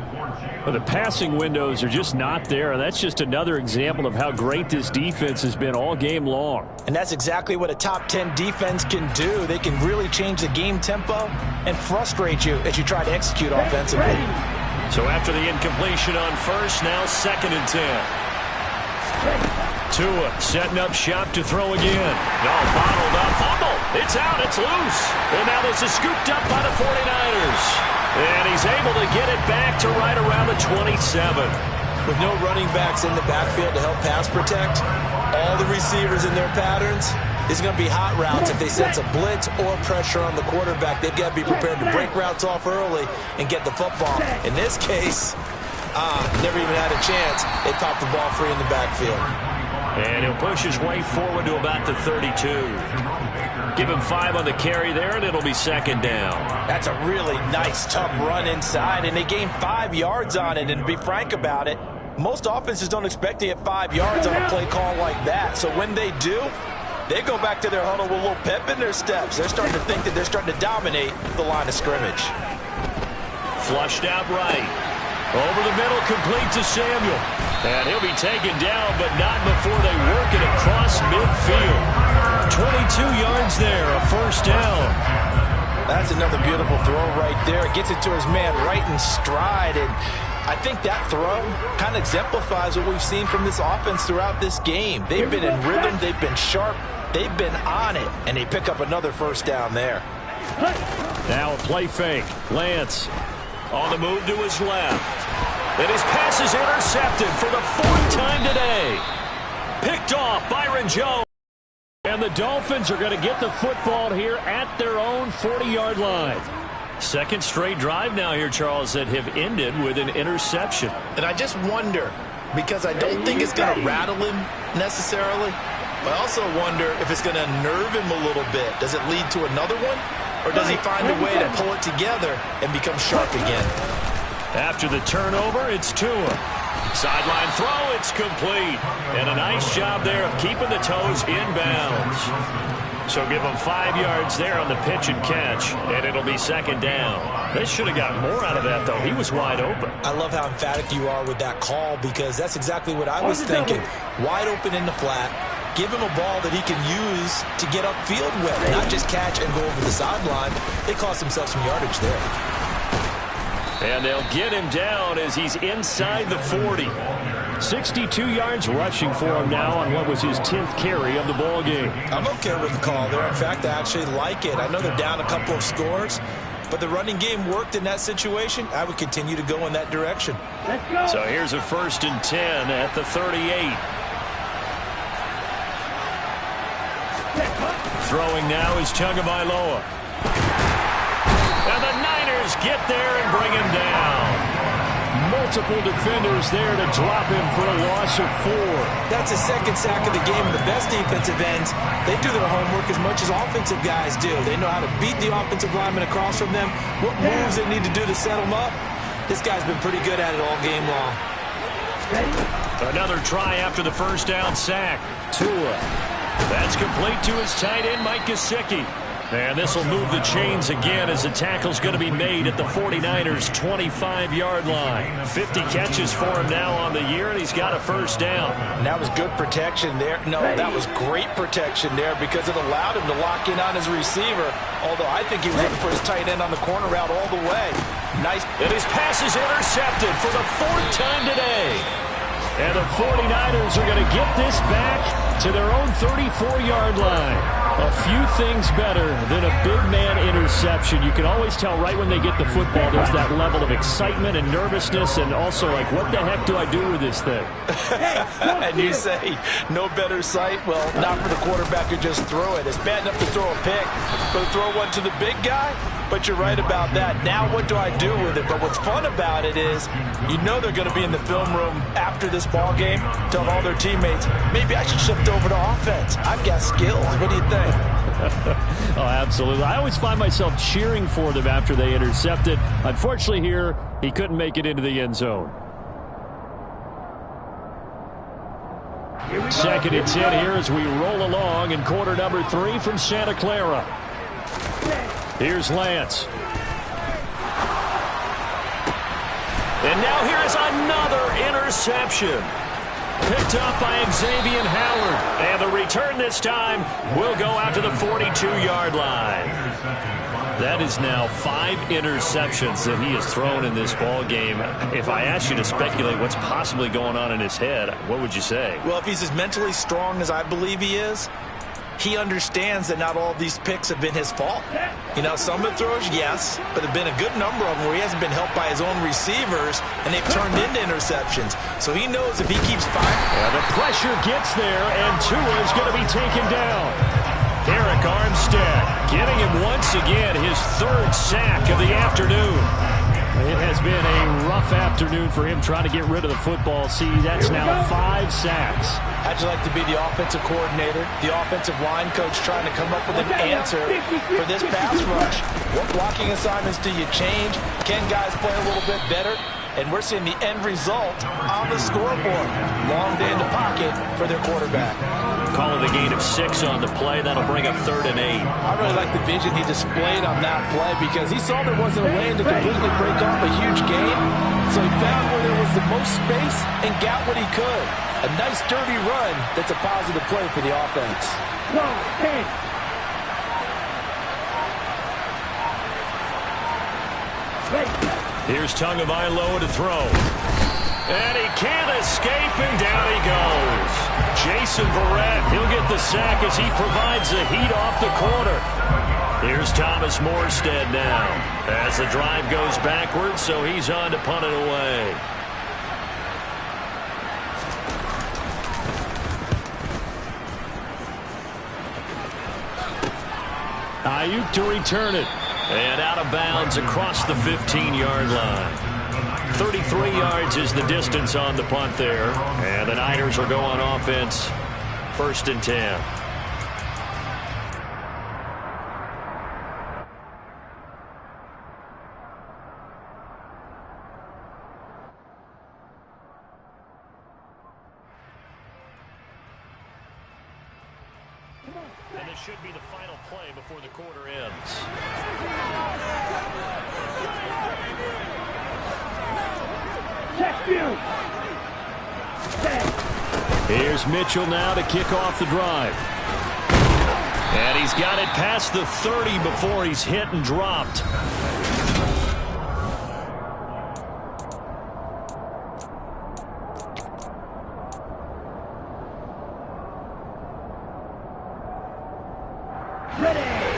Well, the passing windows are just not there. That's just another example of how great this defense has been all game long. And that's exactly what a top 10 defense can do. They can really change the game tempo and frustrate you as you try to execute offensively. So after the incompletion on 1st, now 2nd and 10. Tua setting up shop to throw again. No, bottled up. Fumble. It's out. It's loose. And now this is scooped up by the 49ers. And he's able to get it back to right around the 27. With no running backs in the backfield to help pass protect, all the receivers in their patterns, it's going to be hot routes if they sense a blitz or pressure on the quarterback. They've got to be prepared to break routes off early and get the football. In this case, never even had a chance. They popped the ball free in the backfield. And he'll push his way forward to about the 32. Give him 5 on the carry there, and it'll be second down. That's a really nice, tough run inside, and they gained 5 yards on it. And to be frank about it, most offenses don't expect to get 5 yards on a play call like that. So when they do, they go back to their huddle with a little pep in their steps. They're starting to think that they're starting to dominate the line of scrimmage. Flushed out right. Over the middle, complete to Samuel. And he'll be taken down, but not before they work it across midfield. 22 yards there, a first down. That's another beautiful throw right there. Gets it to his man right in stride. And I think that throw kind of exemplifies what we've seen from this offense throughout this game. They've been in rhythm. They've been sharp. They've been on it. And they pick up another first down there. Now a play fake. Lance on the move to his left. And his pass is intercepted for the 4th time today. Picked off Byron Jones. And the Dolphins are going to get the football here at their own 40-yard line. Second straight drive now here, Charles, that have ended with an interception. And I just wonder, because I don't think it's going to rattle him necessarily, but I also wonder if it's going to unnerve him a little bit. Does it lead to another one? Or does he find a way to pull it together and become sharp again? After the turnover, it's Tua. Sideline throw, it's complete. And a nice job there of keeping the toes inbounds. So give him 5 yards there on the pitch and catch, and it'll be second down. They should have got more out of that, though. He was wide open. I love how emphatic you are with that call, because that's exactly what I was thinking. Wide open in the flat. Give him a ball that he can use to get upfield with, not just catch and go over the sideline. They cost themselves some yardage there. And they'll get him down as he's inside the 40. 62 yards rushing for him now on what was his 10th carry of the ball game. I'm okay with the call there. In fact, I actually like it. I know they're down a couple of scores, but the running game worked in that situation. I would continue to go in that direction. Let's go. So here's a 1st and 10 at the 38. Throwing now is Tagovailoa. And the Niners get there and bring him down. Multiple defenders there to drop him for a loss of 4. That's a second sack of the game. And the best defensive ends, they do their homework as much as offensive guys do. They know how to beat the offensive lineman across from them, what moves they need to do to set them up. This guy's been pretty good at it all game long. Another try after the first down sack. Tua. That's complete to his tight end, Mike Gesicki. And this will move the chains again as the tackle's going to be made at the 49ers' 25-yard line. 50 catches for him now on the year, and he's got a first down. And that was good protection there. No, that was great protection there because it allowed him to lock in on his receiver, although I think he was looking for his tight end on the corner route all the way. Nice. And his pass is intercepted for the 4th time today. And the 49ers are going to get this back to their own 34-yard line. A few things better than a big man interception. You can always tell right when they get the football, there's that level of excitement and nervousness, and also like, what the heck do I do with this thing? And you say, no better sight? Well, not for the quarterback who just throw it. It's bad enough to throw a pick, but throw one to the big guy? But you're right about that. Now what do I do with it? But what's fun about it is, you know they're going to be in the film room after this ball game, tell all their teammates, maybe I should shift over to offense. I've got skills. What do you think? Oh, absolutely. I always find myself cheering for them after they intercept it. Unfortunately here, he couldn't make it into the end zone. 2nd and 10 here as we roll along in quarter number 3 from Santa Clara. Here's Lance. And now here is another interception. Picked up by Xavier Howard. And the return this time will go out to the 42-yard line. That is now 5 interceptions that he has thrown in this ball game. If I asked you to speculate what's possibly going on in his head, what would you say? Well, if he's as mentally strong as I believe he is, he understands that not all of these picks have been his fault. You know, some of the throws, yes, but there have been a good number of them where he hasn't been helped by his own receivers, and they've turned into interceptions. So he knows if he keeps firing. Yeah, the pressure gets there, and Tua is going to be taken down. Eric Armstead getting him once again his third sack of the afternoon. It has been a rough afternoon for him trying to get rid of the football. See, that's now 5 sacks. How'd you like to be the offensive coordinator, the offensive line coach trying to come up with an answer for this pass rush? What blocking assignments do you change? Can guys play a little bit better? And we're seeing the end result on the scoreboard. Long day in the pocket for their quarterback. Calling the gain of 6 on the play. That'll bring up 3rd and 8. I really like the vision he displayed on that play because he saw there wasn't a lane to completely break off a huge gain. So he found where there was the most space and got what he could. A nice, dirty run that's a positive play for the offense. Here's Tagovailoa to throw. And he can't escape, and down he goes. Jason Verrett, he'll get the sack as he provides the heat off the corner. Here's Thomas Morstead now as the drive goes backwards, so he's on to punt it away. Ayuk to return it. And out of bounds across the 15-yard line. 33 yards is the distance on the punt there. And the Niners will go on offense. 1st and 10. And this should be the final play before the quarter ends. Here's Mitchell now to kick off the drive. And he's got it past the 30 before he's hit and dropped.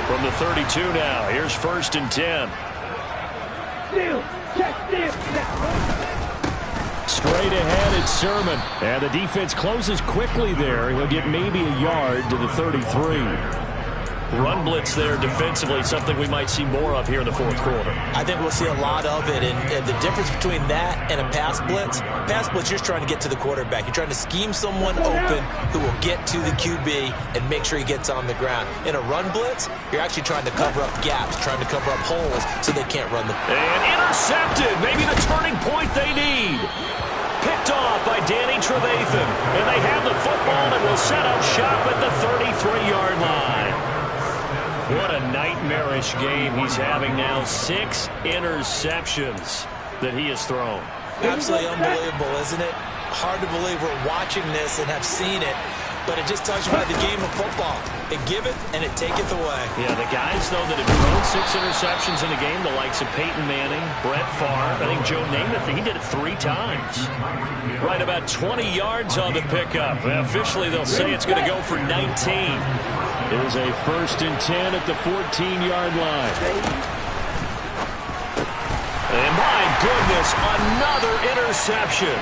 From the 32 now, here's 1st and 10. Straight ahead, it's Sermon. And the defense closes quickly there. He'll get maybe a yard to the 33. Run blitz there defensively, something we might see more of here in the 4th quarter. I think we'll see a lot of it, and the difference between that and a pass blitz, you're trying to get to the quarterback. You're trying to scheme someone open who will get to the QB and make sure he gets on the ground. In a run blitz, you're actually trying to cover up gaps, trying to cover up holes so they can't run the... And intercepted, maybe the turning point they need. Picked off by Danny Trevathan, and they have the football and will set up shop at the 33-yard line. What a nightmarish game he's having now. 6 interceptions that he has thrown. Absolutely unbelievable, isn't it? Hard to believe we're watching this and have seen it, but it just tells you about the game of football. It giveth and it taketh away. Yeah, the guys, though, that have thrown 6 interceptions in a game, the likes of Peyton Manning, Brett Favre, I think Joe Namath, he did it 3 times. Right about 20 yards on the pickup. Officially, they'll say it's going to go for 19. It is a 1st and 10 at the 14-yard line. And my goodness, another interception.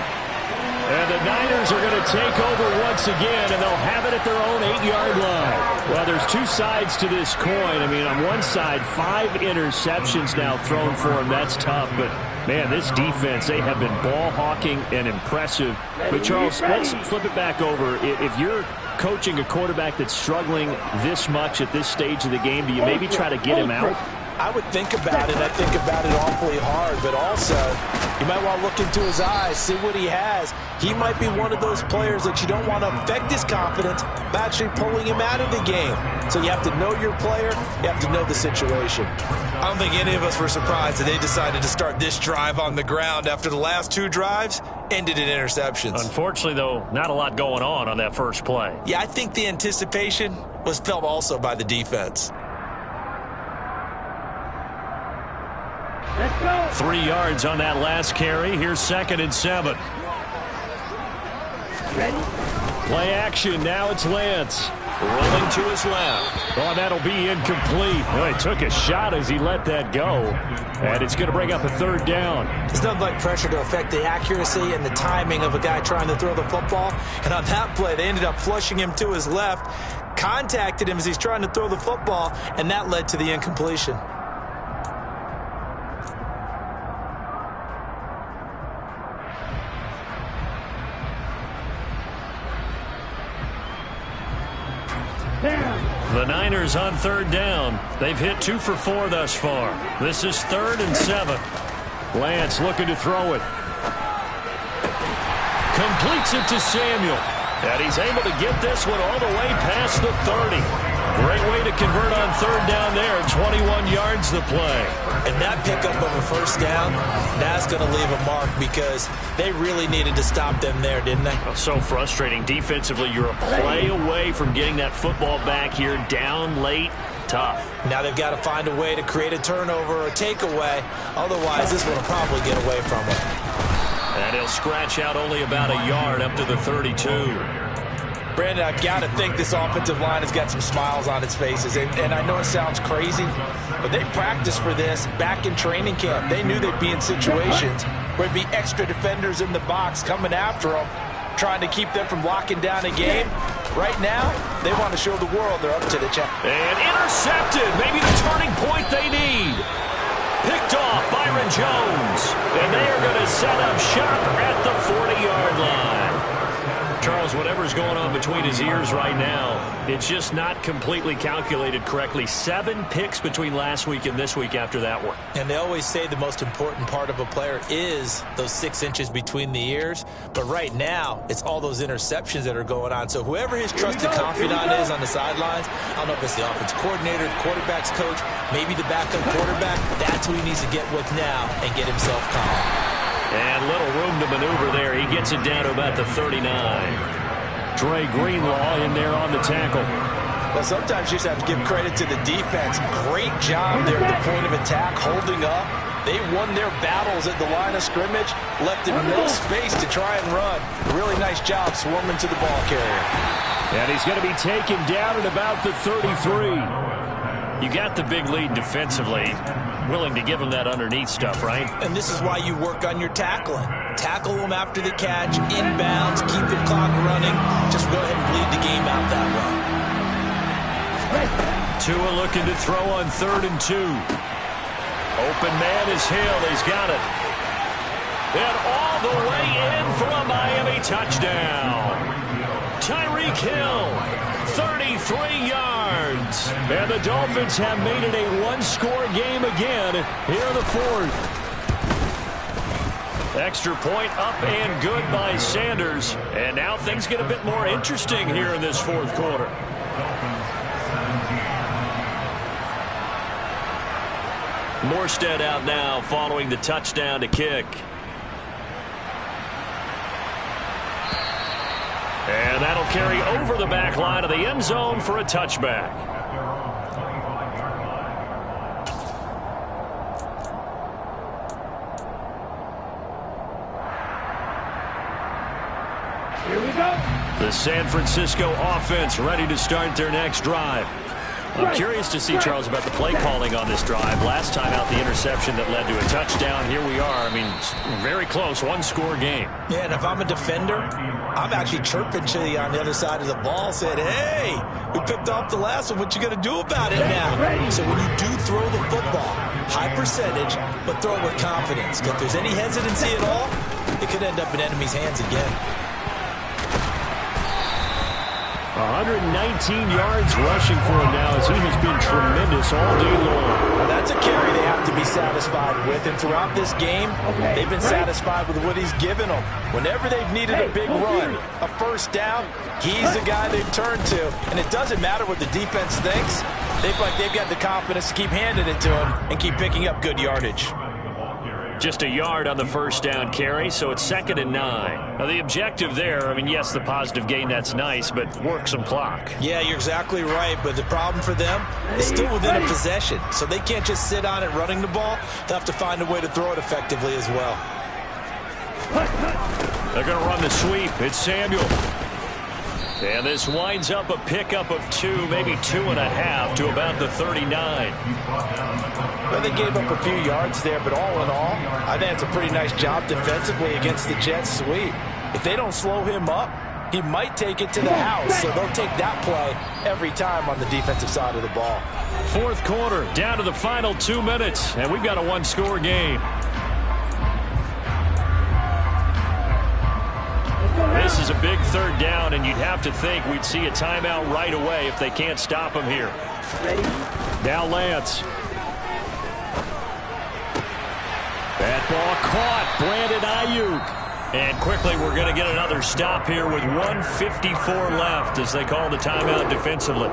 And the Niners are going to take over once again, and they'll have it at their own 8-yard line. Well, there's 2 sides to this coin. I mean, on one side, 5 interceptions now thrown for him. That's tough, but, man, this defense, they have been ball hawking and impressive. But, Charles, let's flip it back over. If you're coaching a quarterback that's struggling this much at this stage of the game, do you maybe try to get him out? I would think about it. I think about it awfully hard, but also you might want to look into his eyes, see what he has. He might be one of those players that you don't want to affect his confidence by actually pulling him out of the game. So you have to know your player. You have to know the situation. I don't think any of us were surprised that they decided to start this drive on the ground after the last 2 drives ended in interceptions. Unfortunately, though, not a lot going on that first play. Yeah, I think the anticipation was felt also by the defense. Let's go. 3 yards on that last carry. Here's 2nd and 7. Ready? Play action. Now it's Lance. Rolling to his left. Oh, that'll be incomplete. Well, he took a shot as he let that go. And it's going to bring up a third down. It's nothing like pressure to affect the accuracy and the timing of a guy trying to throw the football. And on that play, they ended up flushing him to his left, contacted him as he's trying to throw the football, and that led to the incompletion. The Niners on third down. They've hit 2 for 4 thus far. This is 3rd and 7. Lance looking to throw it. Completes it to Samuel. And he's able to get this one all the way past the 30. Great way to convert on third down there. 21 yards the play. And that pickup of a first down, that's going to leave a mark because they really needed to stop them there, didn't they? So frustrating. Defensively, you're a play away from getting that football back here down late. Tough. Now they've got to find a way to create a turnover or takeaway. Otherwise, this one will probably get away from them. And he'll scratch out only about a yard up to the 32. Brandon, I've got to think this offensive line has got some smiles on its faces. And I know it sounds crazy, but they practiced for this back in training camp. They knew they'd be in situations where there'd be extra defenders in the box coming after them, trying to keep them from locking down a game. Right now, they want to show the world they're up to the challenge. And intercepted. Maybe the turning point they need. Picked off Byron Jones. And they are going to set up shop at the 40-yard line. Charles, whatever's going on between his ears right now, it's just not completely calculated correctly. 7 picks between last week and this week after that one. And they always say the most important part of a player is those 6 inches between the ears. But right now, it's all those interceptions that are going on. So whoever his trusted confidant is on the sidelines, I don't know if it's the offensive coordinator, the quarterback's coach, maybe the backup quarterback, that's who he needs to get with now and get himself calm. And little room to maneuver there. He gets it down to about the 39. Trey Greenlaw in there on the tackle. Well, sometimes you just have to give credit to the defense. Great job there at the point of attack, holding up. They won their battles at the line of scrimmage, left him no space to try and run. Really nice job swarming to the ball carrier. And he's going to be taken down at about the 33. You got the big lead defensively. Willing to give him that underneath stuff, right? And this is why you work on your tackling. Tackle him after the catch, inbounds, keep the clock running. Just go ahead and bleed the game out that way. Tua looking to throw on 3rd and 2. Open man is Hill. He's got it. And all the way in for a Miami touchdown. Tyreek Hill, 33 yards. And the Dolphins have made it a one-score game again here in the 4th. Extra point up and good by Sanders. And now things get a bit more interesting here in this 4th quarter. Morstead out now following the touchdown to kick. And that'll carry over the back line of the end zone for a touchback. Here we go. The San Francisco offense ready to start their next drive. I'm curious to see, Charles, about the play calling on this drive. Last time out, the interception that led to a touchdown. Here we are. I mean, very close, one-score game. Yeah, and if I'm a defender, I'm actually chirping to you on the other side of the ball, saying, hey, we picked off the last one. What you going to do about it now? So when you do throw the football, high percentage, but throw it with confidence. If there's any hesitancy at all, it could end up in enemy's hands again. 119 yards rushing for him now as he has been tremendous all day long. Well, that's a carry they have to be satisfied with. And throughout this game, they've been satisfied with what he's given them. Whenever they've needed a big run, a first down, he's the guy they've turned to. And it doesn't matter what the defense thinks. They feel like they've got the confidence to keep handing it to him and keep picking up good yardage. Just a yard on the first down carry, so it's 2nd and 9. Now, the objective there, I mean, yes, the positive gain, that's nice, but work some clock. Yeah, you're exactly right, but the problem for them is still within a possession, so they can't just sit on it running the ball. They'll have to find a way to throw it effectively as well. They're going to run the sweep. It's Samuel. And this winds up a pickup of 2, maybe 2.5 to about the 39. Well, they gave up a few yards there, but all in all, I think it's a pretty nice job defensively against the Jets sweep. If they don't slow him up, he might take it to the house, so they'll take that play every time on the defensive side of the ball. Fourth quarter, down to the final 2 minutes, and we've got a one-score game. This is a big third down, and you'd have to think we'd see a timeout right away if they can't stop him here. Now Lance. That ball caught. Brandon Ayuk. And quickly we're going to get another stop here with 1:54 left as they call the timeout defensively.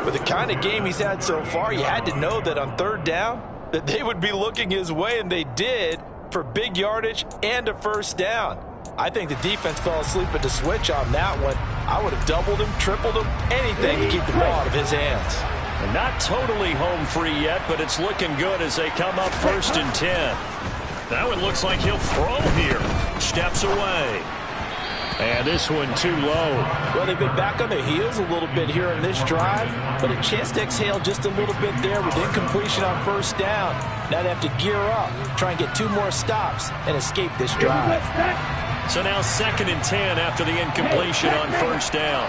With the kind of game he's had so far, you had to know that on third down that they would be looking his way, and they did, for big yardage and a first down. I think the defense fell asleep at the switch on that one. I would have doubled him, tripled him, anything to keep the ball out of his hands. And not totally home free yet, but it's looking good as they come up 1st and 10. That one looks like he'll throw here. Steps away. And this one too low. Well, they've been back on their heels a little bit here in this drive, but a chance to exhale just a little bit there with incompletion on first down. Now they have to gear up, try and get 2 more stops, and escape this drive. So now 2nd and 10 after the incompletion on first down.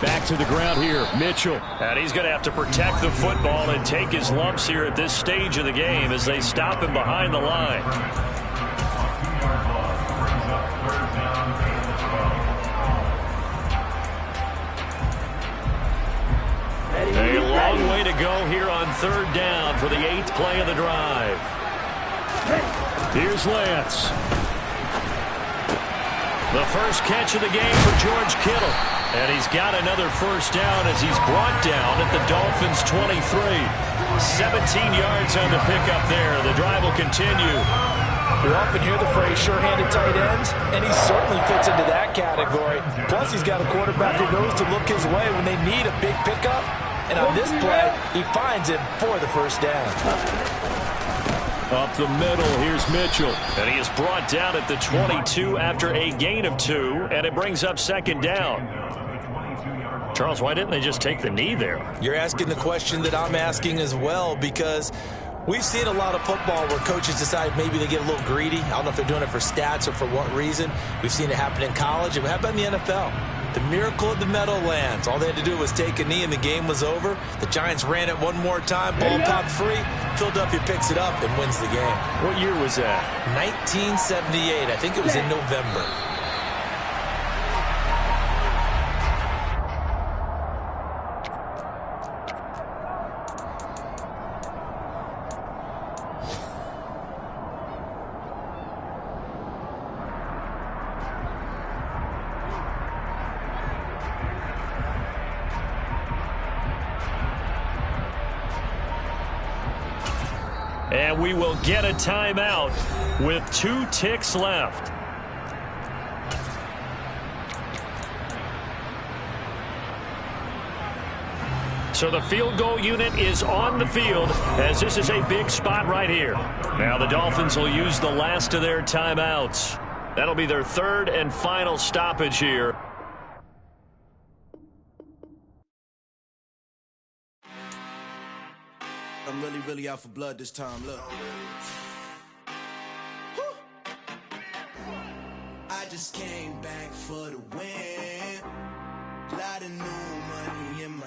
Back to the ground here, Mitchell. And he's going to have to protect the football and take his lumps here at this stage of the game as they stop him behind the line. A long way to go here on third down for the 8th play of the drive. Here's Lance. The first catch of the game for George Kittle. And he's got another first down as he's brought down at the Dolphins' 23. 17 yards on the pickup there. The drive will continue. You often hear the phrase sure-handed tight ends, and he certainly fits into that category. Plus, he's got a quarterback who knows to look his way when they need a big pickup. And on this play, he finds it for the first down. Up the middle, here's Mitchell. And he is brought down at the 22 after a gain of 2, and it brings up 2nd down. Charles, why didn't they just take the knee there? You're asking the question that I'm asking as well, because we've seen a lot of football where coaches decide maybe they get a little greedy. I don't know if they're doing it for stats or for what reason. We've seen it happen in college, and how about in the NFL? The miracle of the Meadowlands. All they had to do was take a knee, and the game was over. The Giants ran it one more time. Ball popped free. Philadelphia picks it up and wins the game. What year was that? 1978. I think it was in November. And we will get a timeout with 2 ticks left. So the field goal unit is on the field as this is a big spot right here. Now the Dolphins will use the last of their timeouts. That'll be their 3rd and final stoppage here. I'm really out for blood this time, look. I just came back for the win. Lot of new money in my